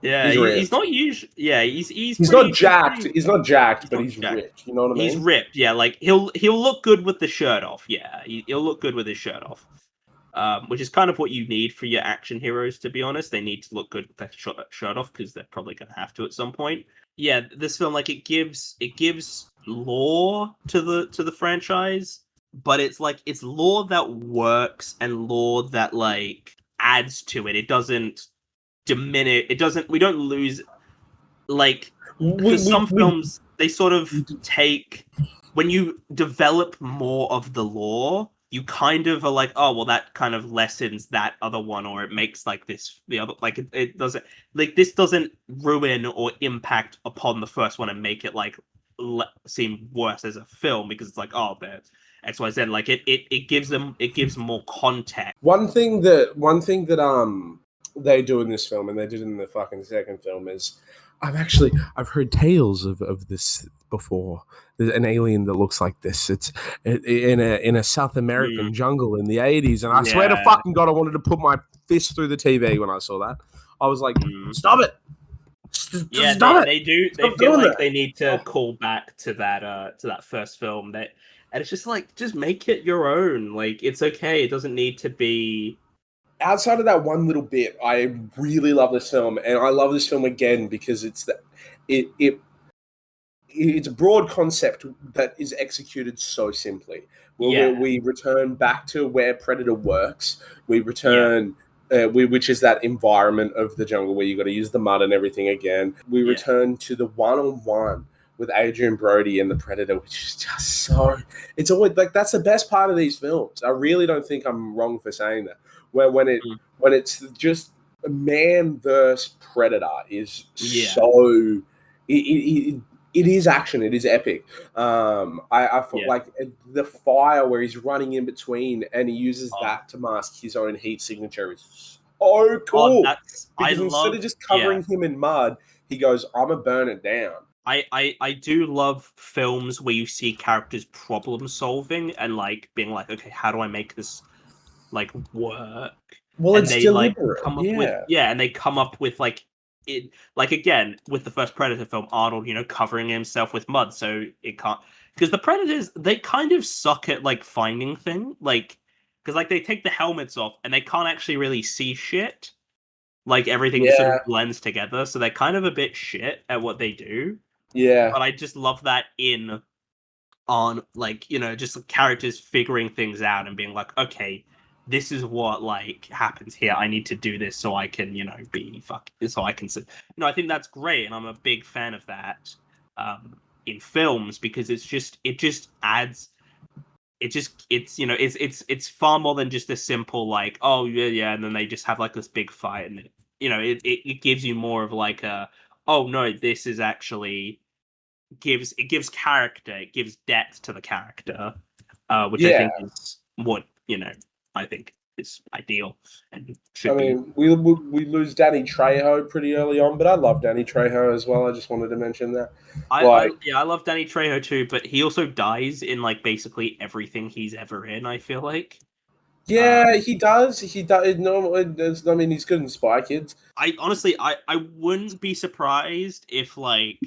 Yeah, He's he's ripped. not usually. Yeah, he's He's not pretty. He's jacked. pretty. He's not jacked, He's but not he's jacked. ripped. You know what I He's mean? ripped. Yeah, like he'll look good with the shirt off. Yeah, he'll look good with his shirt off. Which is kind of what you need for your action heroes. To be honest, they need to look good with their shirt off because they're probably going to have to at some point. Yeah, this film like it gives lore to the franchise, but it's like it's lore that works and lore that like adds to it. It doesn't diminish. It doesn't. We don't lose like We, because we, some we, films they sort of take when you develop more of the lore you kind of are like oh well that kind of lessens that other one or it makes like this the other like it doesn't like this doesn't ruin or impact upon the first one and make it like seem worse as a film because it's like oh there's XYZ like it gives more context. one thing that they do in this film and they did in the fucking second film is I've heard tales of this before. There's an alien that looks like this. It's in a South Mm, American jungle in the 80s, and I swear to yeah. fucking God, I wanted to put my fist through the TV when I saw that. I was like, Mm. "Stop it! Yeah, Stop it! they do. They Stop feel doing like that!" they need to call back to that first film. That and it's just like just make it your own. Like it's okay. It doesn't need to be. Outside of that one little bit, I really love this film, and I love this film again because it it it's a broad concept that is executed so simply. Where Yeah, we return back to where Predator works. We yeah, return, which is that environment of the jungle where you got to use the mud and everything again. We yeah. return to the one-on-one with Adrian Brody and the Predator, which is just so. It's always like that's the best part of these films. I really don't think I'm wrong for saying that. Where Mm, when it's just man versus Predator is yeah. so. It is action. It is epic. I felt Yeah. like the fire where he's running in between and he uses Oh, that to mask his own heat signature is so oh, cool. that's I Because instead love. of just Yeah, covering him in mud, he goes, "I'm gonna burn it down." I do love films where you see characters problem solving and like being like, okay, how do I make this like work? Well, And it's they like deliberate. come up with Yeah, and they come up with like it like again with the first Predator film, Arnold, covering himself with mud so it can't because the Predators they kind of suck at like finding thing like because like they take the helmets off and they can't actually really see shit. Like everything just sort yeah, of blends together, so they're kind of a bit shit at what they do. yeah, But I just love that in on like just characters figuring things out and being like okay this is what like happens here I need to do this so I can be fucking so I can I think that's great and I'm a big fan of that in films because it just adds it's far more than just a simple like oh yeah and then they just have like this big fight and it gives you more of like a oh no this is actually gives character, it gives depth to the character, which I yeah. think is what I think is ideal and I should be. mean, we lose Danny Trejo pretty early on, but I love Danny Trejo as well. I just wanted to mention that. I Like, yeah I love Danny Trejo too, but he also dies in like basically everything he's ever in. I feel like Yeah, he does. He does. No, I mean, he's good in Spy Kids. I honestly, I wouldn't be surprised if like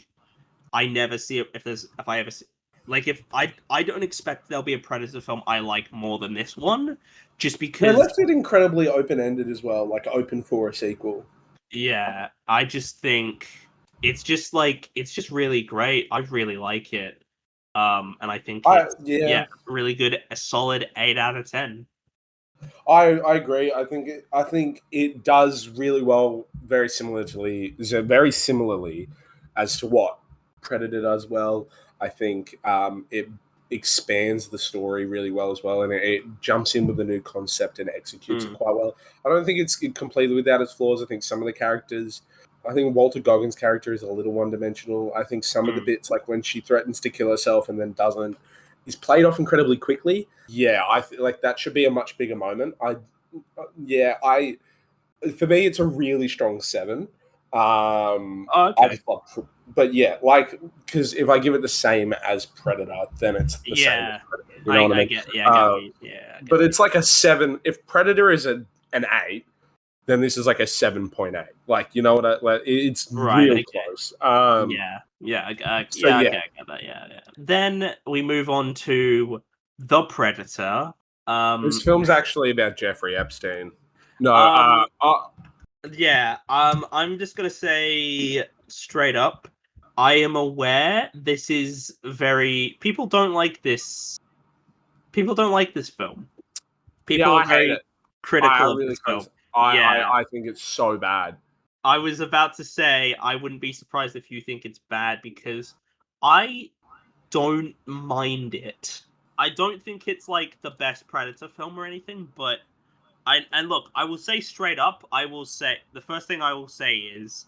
I never see it if I ever see, like if I don't expect there'll be a Predator film I like more than this one, just They because left it incredibly open-ended as well, like open for a sequel. yeah, I just think it's just really great. I really like it. And I think it's Yeah, really good, a solid 8 out of 10. I agree. I think it does really well, very similarly as to what Predator does well. I think it expands the story really well as well, and it jumps in with a new concept and executes it quite well. I don't think it's completely without its flaws. I think some of the characters. I think Walter Goggins' character is a little one-dimensional. I think some of the bits, like when she threatens to kill herself and then doesn't, is played off incredibly quickly. Yeah, I feel like that should be a much bigger moment. I for me it's a really strong 7. Oh, I okay. just love, but yeah, like because if I give it the same as Predator, then it's the same as Yeah. Predator. You know what I mean? Get yeah, I get what you, yeah. I get But what it's like a 7. If Predator is an 8, then this is like a 7.8. Like, you know what? It's right, real okay. close. Yeah. So, I yeah. get that, yeah. Then we move on to The Predator. This film's actually about Jeffrey Epstein. No, yeah, I'm just gonna say straight up, I am aware this is very people don't like this. People don't like this film. yeah, People I are hate very it. I critical of really this film. can't. Yeah, I think it's so bad. I was about to say I wouldn't be surprised if you think it's bad because I don't mind it. I don't think it's like the best Predator film or anything, but and look, I will say straight up, I will say the first thing I will say is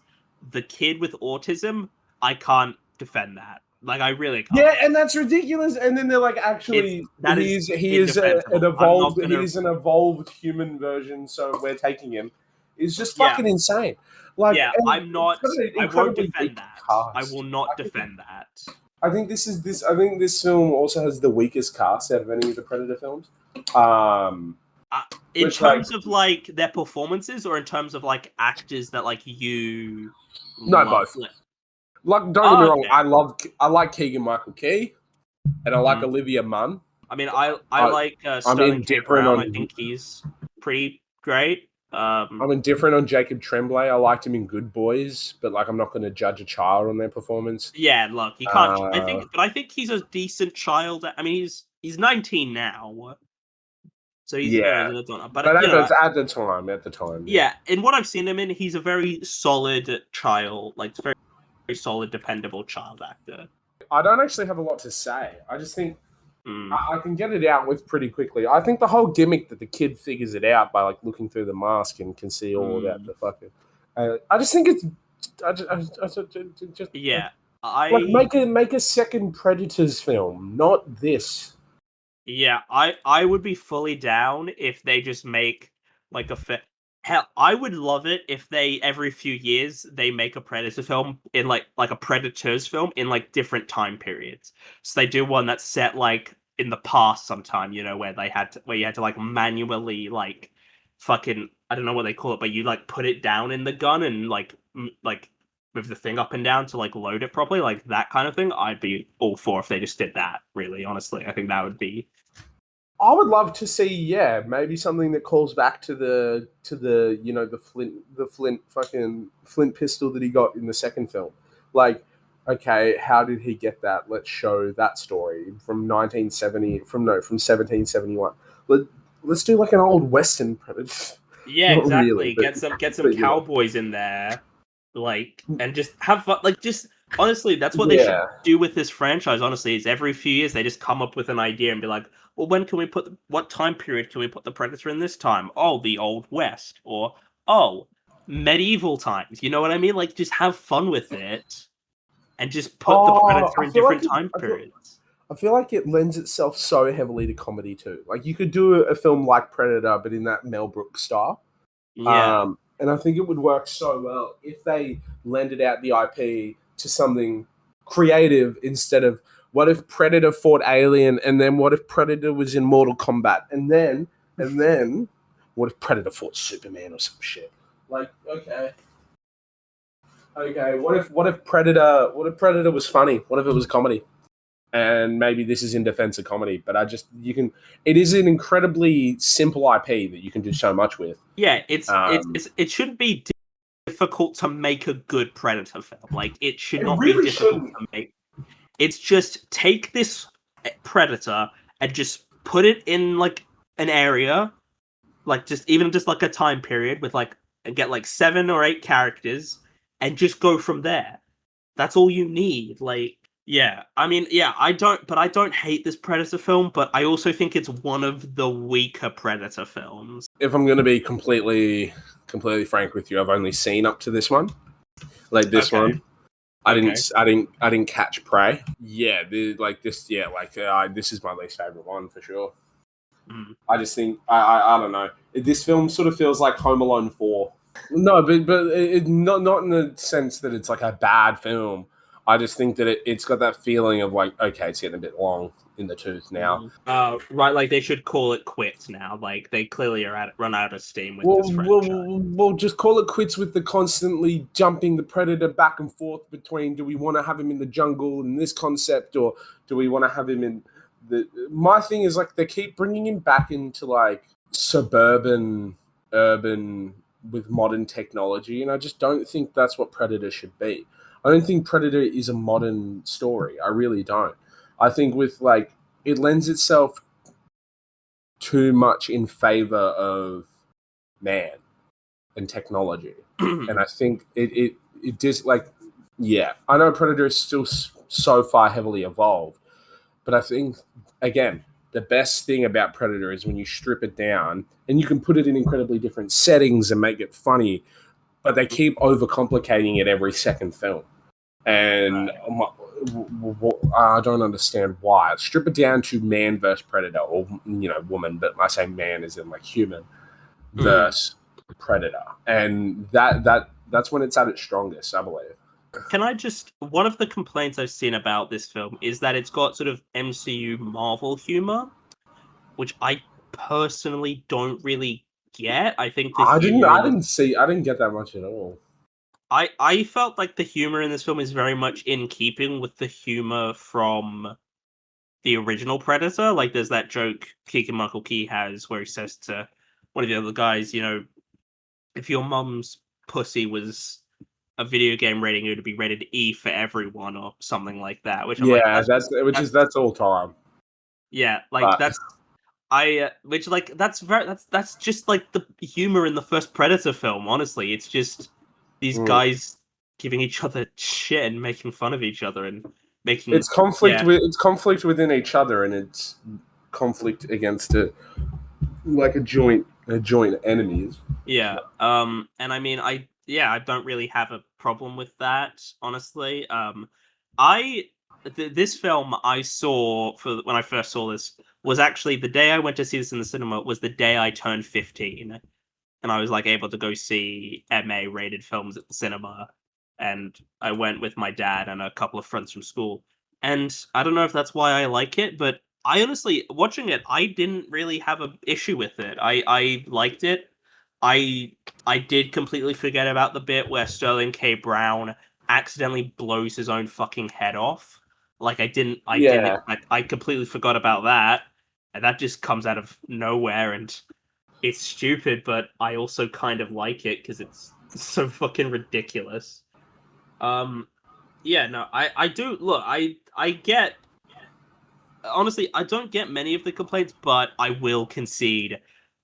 the kid with autism, I can't defend that. Like I really can't. Yeah, and that's ridiculous. And then they're like, actually, That is he is an indefensible. I'm not evolved gonna he's an evolved human version, so we're taking him. It's just Yeah. fucking insane. Like, Yeah, and I'm not it's got an I won't incredibly defend weak that. I cast. will not defend that. I think I think this film also has the weakest cast out of any of the Predator films. Um, In Which, terms of like their performances or in terms of like actors that like you No, love? both. Like, don't get me wrong, Okay. I like Keegan Michael Key, and I like Mhm. Olivia Munn. I mean, I I- like I'm Sterling K. indifferent Brown. I on think he's pretty great. I'm indifferent on Jacob Tremblay. I liked him in Good Boys, but like I'm not going to judge a child on their performance. Yeah, look, he can't. I think he's a decent child. I mean, he's 19 now, so he's he's Yeah, an adult. but But you know, at the time, yeah. In what I've seen him in, he's a very solid child, like very, very solid, dependable child actor. I don't actually have a lot to say. I just think Mm. I can get it out with pretty quickly. I think the whole gimmick that the kid figures it out by like looking through the mask and can see all about the fucking. I just think it's. Yeah, like make a second Predators film, not this. Yeah, I would be fully down if they just make like hell, I would love it if they every few years they make a Predator film in like a Predators film in like different time periods. So they do one that's set like in the past sometime, you know, where you had to like manually like fucking I don't know what they call it, but you like put it down in the gun and like move the thing up and down to like load it properly, like that kind of thing. I'd be all for if they just did that, really, honestly. I think that would be I would love to see, yeah, maybe something that calls back to the the Flint pistol that he got in the second film. Like, okay, how did he get that? Let's show that story from 1771. Let's do like an old Western Predator. Yeah, Not exactly. really, but- Get some but, you know. cowboys in there, like, and just have fun. Like, just honestly, that's what they should Yeah. do with this franchise. Honestly, is every few years they just come up with an idea and be like, well, when can we what time period can we put the Predator in this time? Oh, the Old West, or oh, medieval times. You know what I mean? Like, just have fun with it, and just put the Predator in different time periods. I feel like it lends itself so heavily to comedy too. Like you could do a film like Predator, but in that Mel Brooks style. Yeah. And I think it would work so well if they lended out the IP to something creative instead of what if Predator fought Alien and then what if Predator was in Mortal Kombat and then And then, what if Predator fought Superman or some shit? Like, okay. What if Predator was funny? What if it was comedy? And maybe this is in defense of comedy, but it is an incredibly simple IP that you can do so much with. Yeah, it shouldn't be difficult to make a good Predator film. Like, it should not be difficult to make. It's just take this Predator and just put it in like an area, like just like a time period with like, and get like 7 or 8 characters and just go from there. That's all you need. Like, yeah, I mean, yeah, I don't hate this Predator film, but I also think it's one of the weaker Predator films. If I'm going to be completely frank with you, I've only seen up to this one. Like this one. I didn't catch Prey. Yeah, this is my least favorite one for sure. I just think I don't know. This film sort of feels like Home Alone 4. No, but it not in the sense that it's like a bad film. I just think that it's got that feeling of like, okay, it's getting a bit long in the tooth now. Right, like they should call it quits now. Like they clearly are run out of steam with this franchise. Well, just call it quits with the constantly jumping the Predator back and forth between, do we want to have him in the jungle in this concept, or do we want to have him in the... My thing is like they keep bringing him back into like suburban, urban with modern technology, and I just don't think that's what Predator should be. I don't think Predator is a modern story. I really don't. I think with like it lends itself too much in favor of man and technology, and I think it just like, yeah, I know Predator is still so far heavily evolved, but I think again the best thing about Predator is when you strip it down and you can put it in incredibly different settings and make it funny, but they keep overcomplicating it every second film. And I don't understand why. Strip it down to man versus Predator, or woman, but I say man as in like human versus Predator, and that's when it's at its strongest, I believe. Can I just... One of the complaints I've seen about this film is that it's got sort of MCU Marvel humor, which I personally don't really get. I think I didn't get that much at all. I felt like the humor in this film is very much in keeping with the humor from the original Predator. Like, there's that joke Keegan-Michael Key has where he says to one of the other guys, if your mum's pussy was a video game rating, it would be rated E for everyone, or something like that. Which that's all time. Yeah, like that's just like the humor in the first Predator film. Honestly, it's just these guys giving each other shit and making fun of each other and making it's conflict it's conflict within each other, and it's conflict against a joint enemies. Yeah. And I mean, I don't really have a problem with that, honestly. This film I saw when I first saw this was actually the day I went to see this in the cinema was the day I turned 15. And I was like able to go see MA rated films at the cinema. And I went with my dad and a couple of friends from school. And I don't know if that's why I like it, but I honestly, watching it, I didn't really have an issue with it. I liked it. I did completely forget about the bit where Sterling K. Brown accidentally blows his own fucking head off. Like, I completely forgot about that. And that just comes out of nowhere, and it's stupid, but I also kind of like it because it's so fucking ridiculous. I do. Look, I get... Honestly, I don't get many of the complaints, but I will concede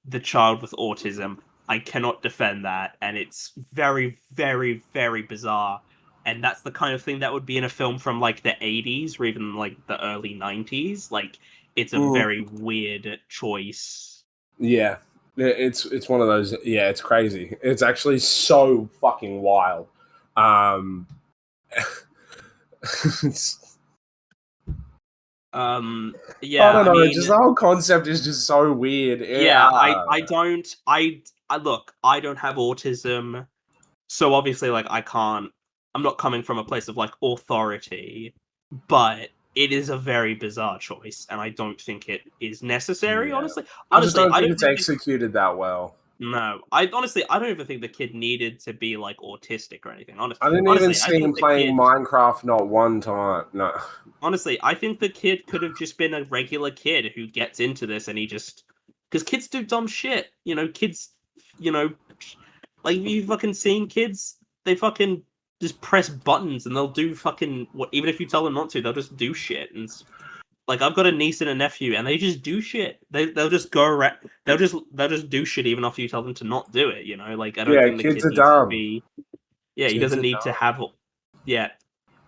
the child with autism. I cannot defend that, and it's very, very, very bizarre. And that's the kind of thing that would be in a film from, like, the 80s, or even, like, the early 90s. Like, it's a very weird choice. Yeah. It's one of those... Yeah, it's crazy. It's actually so fucking wild. Yeah, I don't know. Just the whole concept is just so weird. Yeah, I don't have autism, so obviously, like, I'm not coming from a place of like authority, but it is a very bizarre choice, and I don't think it is necessary. Yeah. Honestly, I just don't I think don't it's think executed that well. no, I honestly, I don't even think the kid needed to be like autistic or anything. I didn't even Honestly, I see him think the playing kid. Minecraft not one time. No. Honestly, I think the kid could have just been a regular kid who gets into this, and he just because kids do dumb shit. You know, kids. You know, like you fucking seen kids. They fucking just press buttons and they'll do fucking what. Even if you tell them not to, they'll just do shit. And like I've got a niece and a nephew, and they just do shit. They'll just go around. They'll just do shit even after you tell them to not do it. You know, like I don't Yeah, think the kids kid are needs to dumb. be. Yeah, he Kids doesn't are need to dumb. have. Yeah,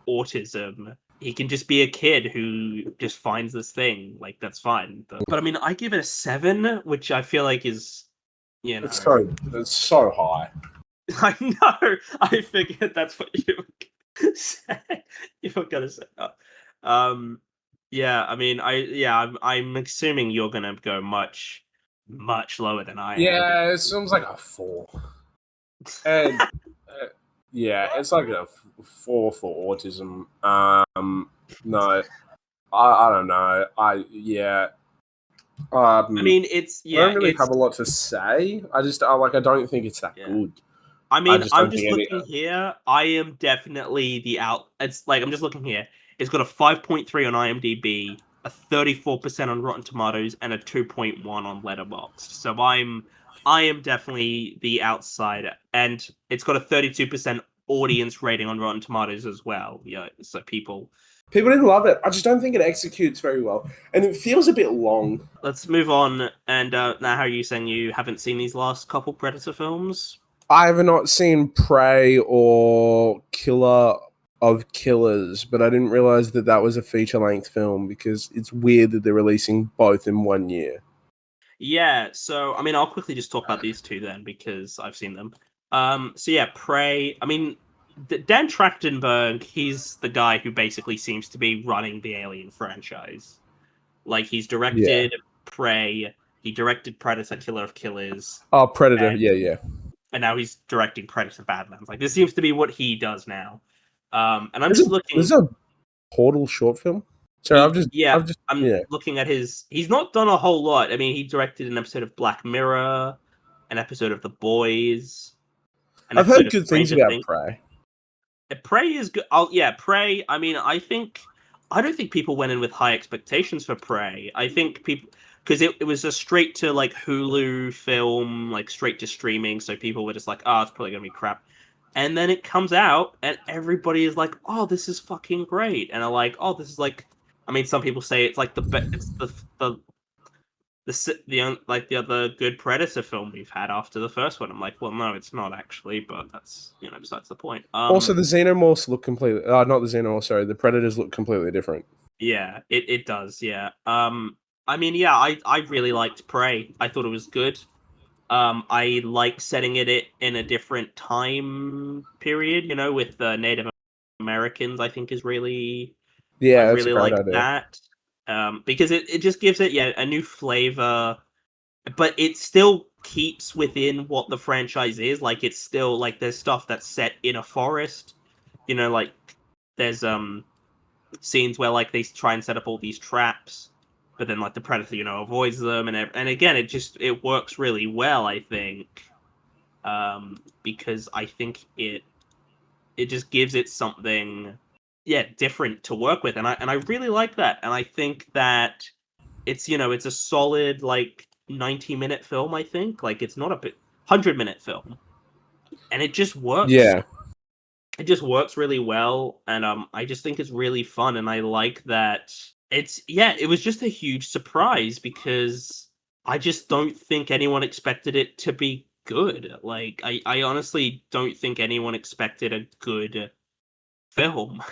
autism. He can just be a kid who just finds this thing. Like that's fine. But I mean, I give it a 7, which I feel like is, you know, It's so high. I know. I figured that's what you were gonna say. You were gonna say. Yeah. I mean, I'm assuming you're gonna go much lower than I am. Yeah, it seems like a 4. And yeah, it's like a 4 for autism. No, I don't know. I mean, it's I don't really it's have a lot to say. I don't think it's that yeah. good. I mean, just I'm don't just think any. looking here. I am definitely the out. It's like I'm just looking here. It's got a 5.3 on IMDb, a 34% on Rotten Tomatoes, and a 2.1 on Letterboxd. So I am definitely the outsider, and it's got a 32% audience rating on Rotten Tomatoes as well. Yeah, so people. People didn't love it. I just don't think it executes very well, and it feels a bit long. Let's move on. And now, how are you saying you haven't seen these last couple Predator films? I have not seen Prey or Killer of Killers, but I didn't realize that that was a feature length film because it's weird that they're releasing both in 1 year. Yeah, so I mean, I'll quickly just talk about these two then because I've seen them. So yeah, Prey. I mean, Dan Trachtenberg. He's the guy who basically seems to be running the Alien franchise. Like he's Yeah. directed Prey. He directed Predator: Killer of Killers, Oh, Predator. and Yeah. and now he's directing Predator: Badlands. Like this seems to be what he does now. And I'm This just is, looking. this is a Portal short film. So I'm yeah. looking at his. He's not done a whole lot. I mean, he directed an episode of Black Mirror, an episode of The Boys, an I've episode heard of good things Stranger about Things. Prey. Prey is good. Oh yeah, Prey. I mean, I don't think people went in with high expectations for Prey. I think people because it was a straight to like Hulu film, like straight to streaming. So people were just like, "Oh, it's probably gonna be crap." And then it comes out, and everybody is like, "Oh, this is fucking great!" And I'm like, "Oh, this is like." I mean, some people say it's like it's like the other good Predator film we've had after the first one. I'm like, well, no, it's not actually, but that's besides the point. Also, the Xenomorphs look completely. Not the Xenomorphs. Sorry, the Predators look completely different. Yeah, it does. Yeah. I mean, yeah, I really liked Prey. I thought it was good. I like setting it in a different time period. You know, with the Native Americans. I think is really I Yeah, that's a really great like idea. that. Because it just gives it a new flavor, but it still keeps within what the franchise is. Like it's still like there's stuff that's set in a forest. You know, like there's scenes where like they try and set up all these traps, but then like the predator avoids them, and again it works really well. I think because I think it just gives it something different to work with, and I really like that, and I think that it's a solid like 90-minute film. I think like it's not a 100-minute film, and it just works. Yeah. It just works really well, and I just think it's really fun, and I like that it was just a huge surprise because I just don't think anyone expected it to be good. Like I honestly don't think anyone expected a good film.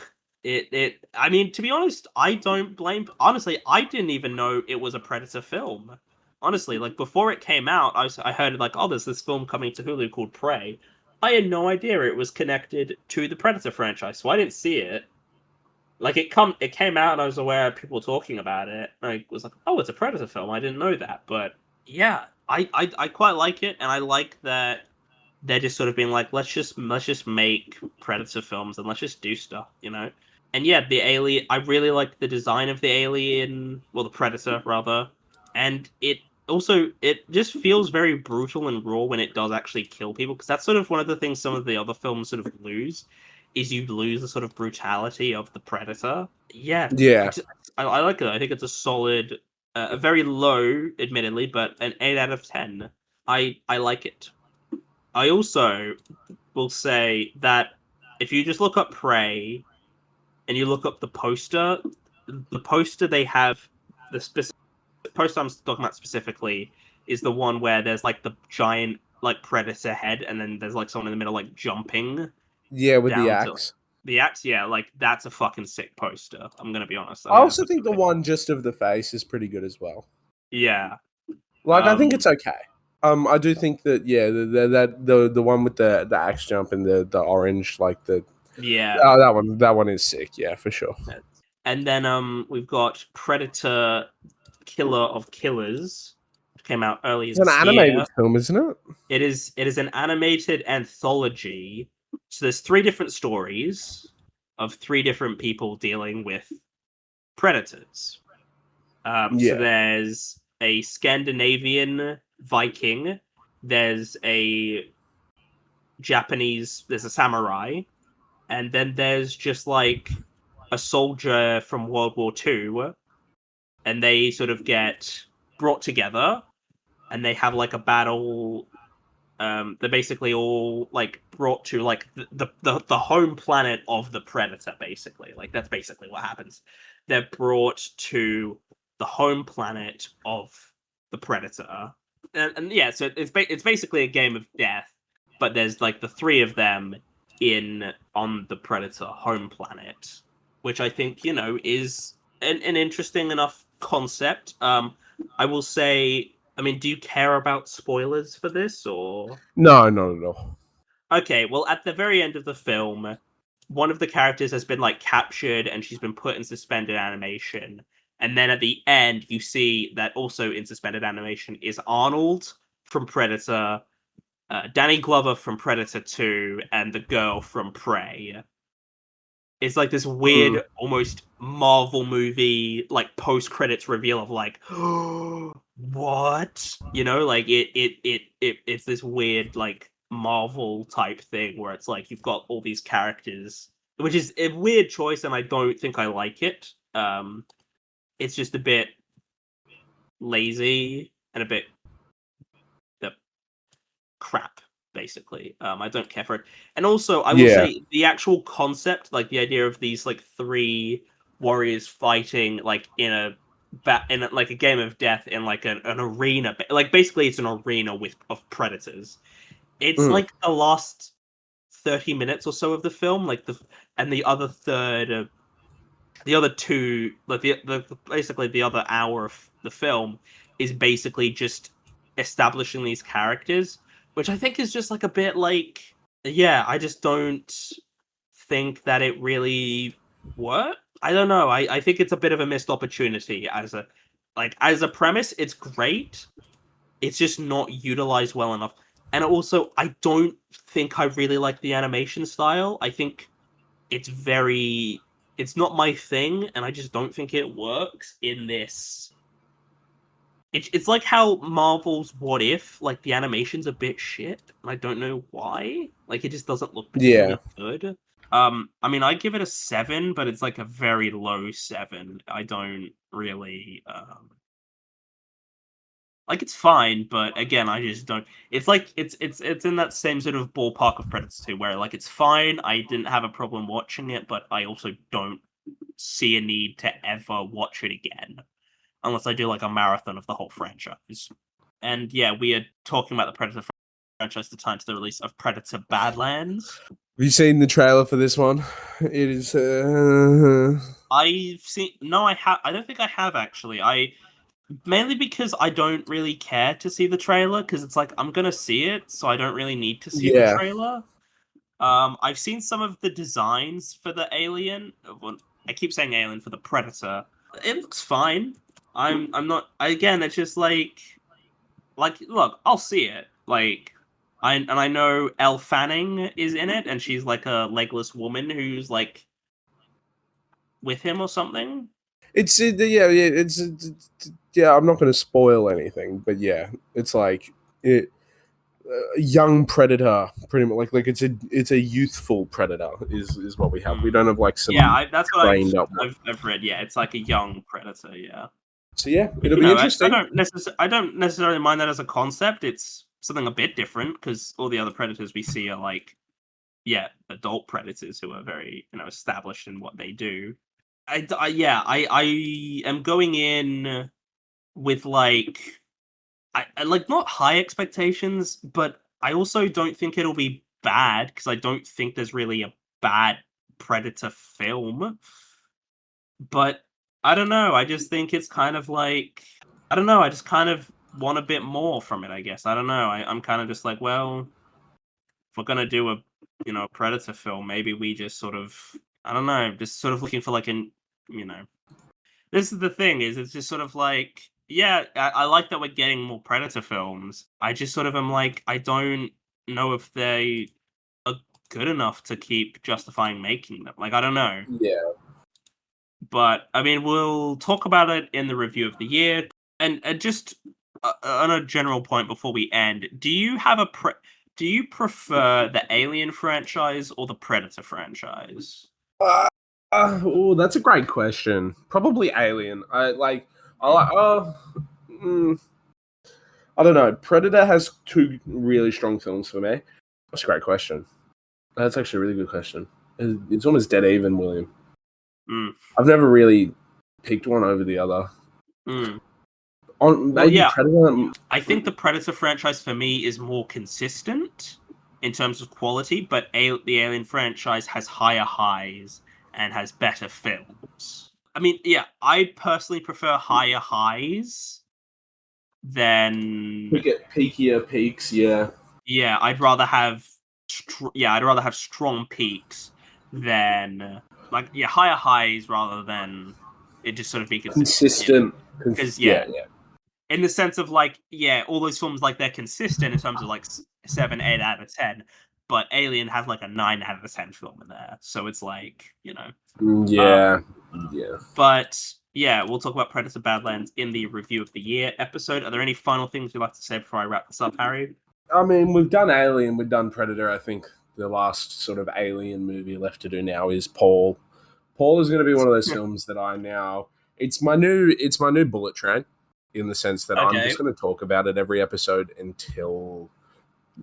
I mean, to be honest, I don't blame. Honestly, I didn't even know it was a Predator film. Honestly, like before it came out, I heard like, oh, there's this film coming to Hulu called Prey. I had no idea it was connected to the Predator franchise, so I didn't see it. Like it came out, and I was aware of people talking about it. I was like, oh, it's a Predator film. I didn't know that, but yeah, I quite like it, and I like that they're just sort of being like, let's just make Predator films and let's just do stuff, you know. and yeah, the alien. I really like the design of the alien, well, the predator rather, and it just feels very brutal and raw when it does actually kill people, because that's sort of one of the things some of the other films sort of lose, is you lose the sort of brutality of the predator. Yeah, Yeah. I like it. I think it's a solid, a very low, admittedly, but an 8 out of 10. I like it. I also will say that if you just look up Prey and you look up the poster they have, the specific poster I'm talking about specifically is the one where there's like the giant like predator head, and then there's like someone in the middle like jumping Yeah, with the down to axe. the axe. Yeah, like that's a fucking sick poster. I'm gonna be honest. I I'm gonna also put think the something. one just of the face is pretty good as well. Yeah. Like, I think Um. it's okay. I do think that yeah, the one with the axe jump and the orange, like the Yeah. that one is sick. Yeah, for sure. And then we've got Predator Killer of Killers, which came out earlier It's an this animated year. film, isn't it? It is an animated anthology. So there's three different stories of three different people dealing with predators. So Yeah. there's a Scandinavian Viking, there's a there's a samurai, and then there's just like a soldier from World War II, and they sort of get brought together, and they have like a battle. They're basically all like brought to like the home planet of the predator. Basically, like that's basically what happens. They're brought to the home planet of the predator, and yeah, so it's basically a game of death. But there's like the three of them in on the predator home planet, which I think is an interesting enough concept. I will say, I mean, do you care about spoilers for this, or? No, not at all. Okay, well, at the very end of the film, one of the characters has been like captured and she's been put in suspended animation. And then at the end, you see that also in suspended animation is Arnold from Predator, Danny Glover from Predator 2, and the girl from Prey. It's like this Mm. weird, almost Marvel movie, like post credits reveal of like, what? Like it's this weird like Marvel type thing where it's like you've got all these characters, which is a weird choice, and I don't think I like it. It's just a bit lazy and a bit uh, crap, basically. I don't care for it. And also, I will Yeah. say the actual concept, like the idea of these like three warriors fighting like like a game of death in like an arena, like basically it's an arena of predators. It's Mm. like the last 30 minutes or so of the film, like and the other third of the other two, like basically the other hour of the film is basically just establishing these characters, which I think is just like a bit like, yeah, I just don't think that it really worked. I don't know. I think it's a bit of a missed opportunity as a premise. It's great. It's just not utilized well enough. And also, I don't think I really like the animation style. I think it's very it's not my thing, and I just don't think it works in this. It's like how Marvel's What If, like the animation's a bit shit, and I don't know why. Like it just doesn't look Yeah. particularly good. I mean, I give it a 7, but it's like a very low 7. I don't really like it's fine, but again, I just don't. It's like it's in that same sort of ballpark of Predator 2, where like it's fine. I didn't have a problem watching it, but I also don't see a need to ever watch it again unless I do like a marathon of the whole franchise. And yeah, we are talking about the Predator franchise the time to the release of Predator Badlands. Have you seen the trailer for this one? It is. I've seen no, I don't think I have actually. I mainly because I don't really care to see the trailer because it's like I'm gonna see it, so I don't really need to see the Yeah. trailer. I've seen some of the designs for the alien. Well, I keep saying alien for the predator. It looks fine. I'm not. Again, it's just like look, I'll see it. Like I know Elle Fanning is in it, and she's like a legless woman who's like with him or something. Yeah. I'm not going to spoil anything, but yeah, it's like it. A young predator, pretty much like it's a youthful predator is what we have. We don't have like some That's what trained up one. I've read. Yeah, it's like a young predator. Yeah. So yeah, But, it'll be I interesting. I don't necessarily mind that as a concept. It's something a bit different because all the other predators we see are like, adult predators who are very established in what they do. I am going in with like I like not high expectations, but I also don't think it'll be bad because I don't think there's really a bad Predator film. But I don't know. I just think it's kind of like I don't know. I just kind of want a bit more from it. I guess I don't know. I'm kind of just like, well, if we're gonna do a Predator film, maybe we just sort of I don't know, just sort of looking for like an you know this is the thing is it's just sort of like I like that we're getting more Predator films. I just sort of am like I don't know if they are good enough to keep justifying making them. Like I don't know. Yeah. But I mean, we'll talk about it in the review of the year. And just on a general point before we end, do you have do you prefer the Alien franchise or the Predator franchise? That's a great question. Probably Alien. I like. I like. I don't know. Predator has two really strong films for me. That's a great question. That's actually a really good question. It's almost dead even, William. Mm. I've never really picked one over the other. Mm. Predator. I think the Predator franchise for me is more consistent in terms of quality, but the Alien franchise has higher highs and has better films. I mean, I personally prefer higher highs than We get peakier peaks, yeah. Yeah, I'd rather have strong peaks than higher highs rather than it just sort of be consistent. Because yeah. In the sense of all those films they're consistent in terms of 7, 8 out of 10, but Alien has a 9 out of 10 film in there, so it's yeah. But we'll talk about Predator Badlands in the review of the year episode. Are there any final things you'd like to say before I wrap this up, Harry? I mean, we've done Alien, we've done Predator. I think the last sort of Alien movie left to do now is Paul. Paul is going to be one of those films that I now. It's my new bullet train, in the sense that I'm just going to talk about it every episode until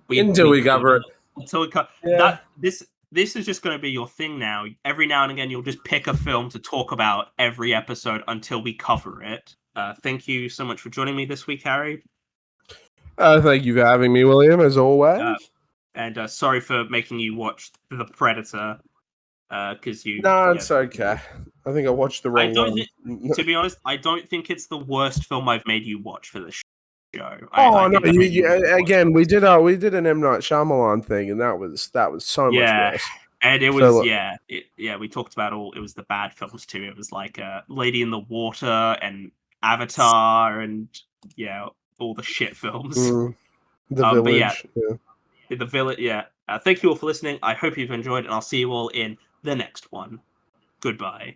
we cover it. Until we cover that. This is just going to be your thing now. Every now and again, you'll just pick a film to talk about every episode until we cover it. Thank you so much for joining me this week, Harry. Thank you for having me, William, as always. And sorry for making you watch The Predator. Because it's okay. I think I watched the wrong one. To be honest, I don't think it's the worst film I've made you watch for this show. Again, we did an M. Night Shyamalan thing, and that was so much worse. And it was we talked about it was the bad films too. It was Lady in the Water and Avatar and all the shit films. The Village. The Village. Thank you all for listening. I hope you've enjoyed, and I'll see you all in the next one. Goodbye.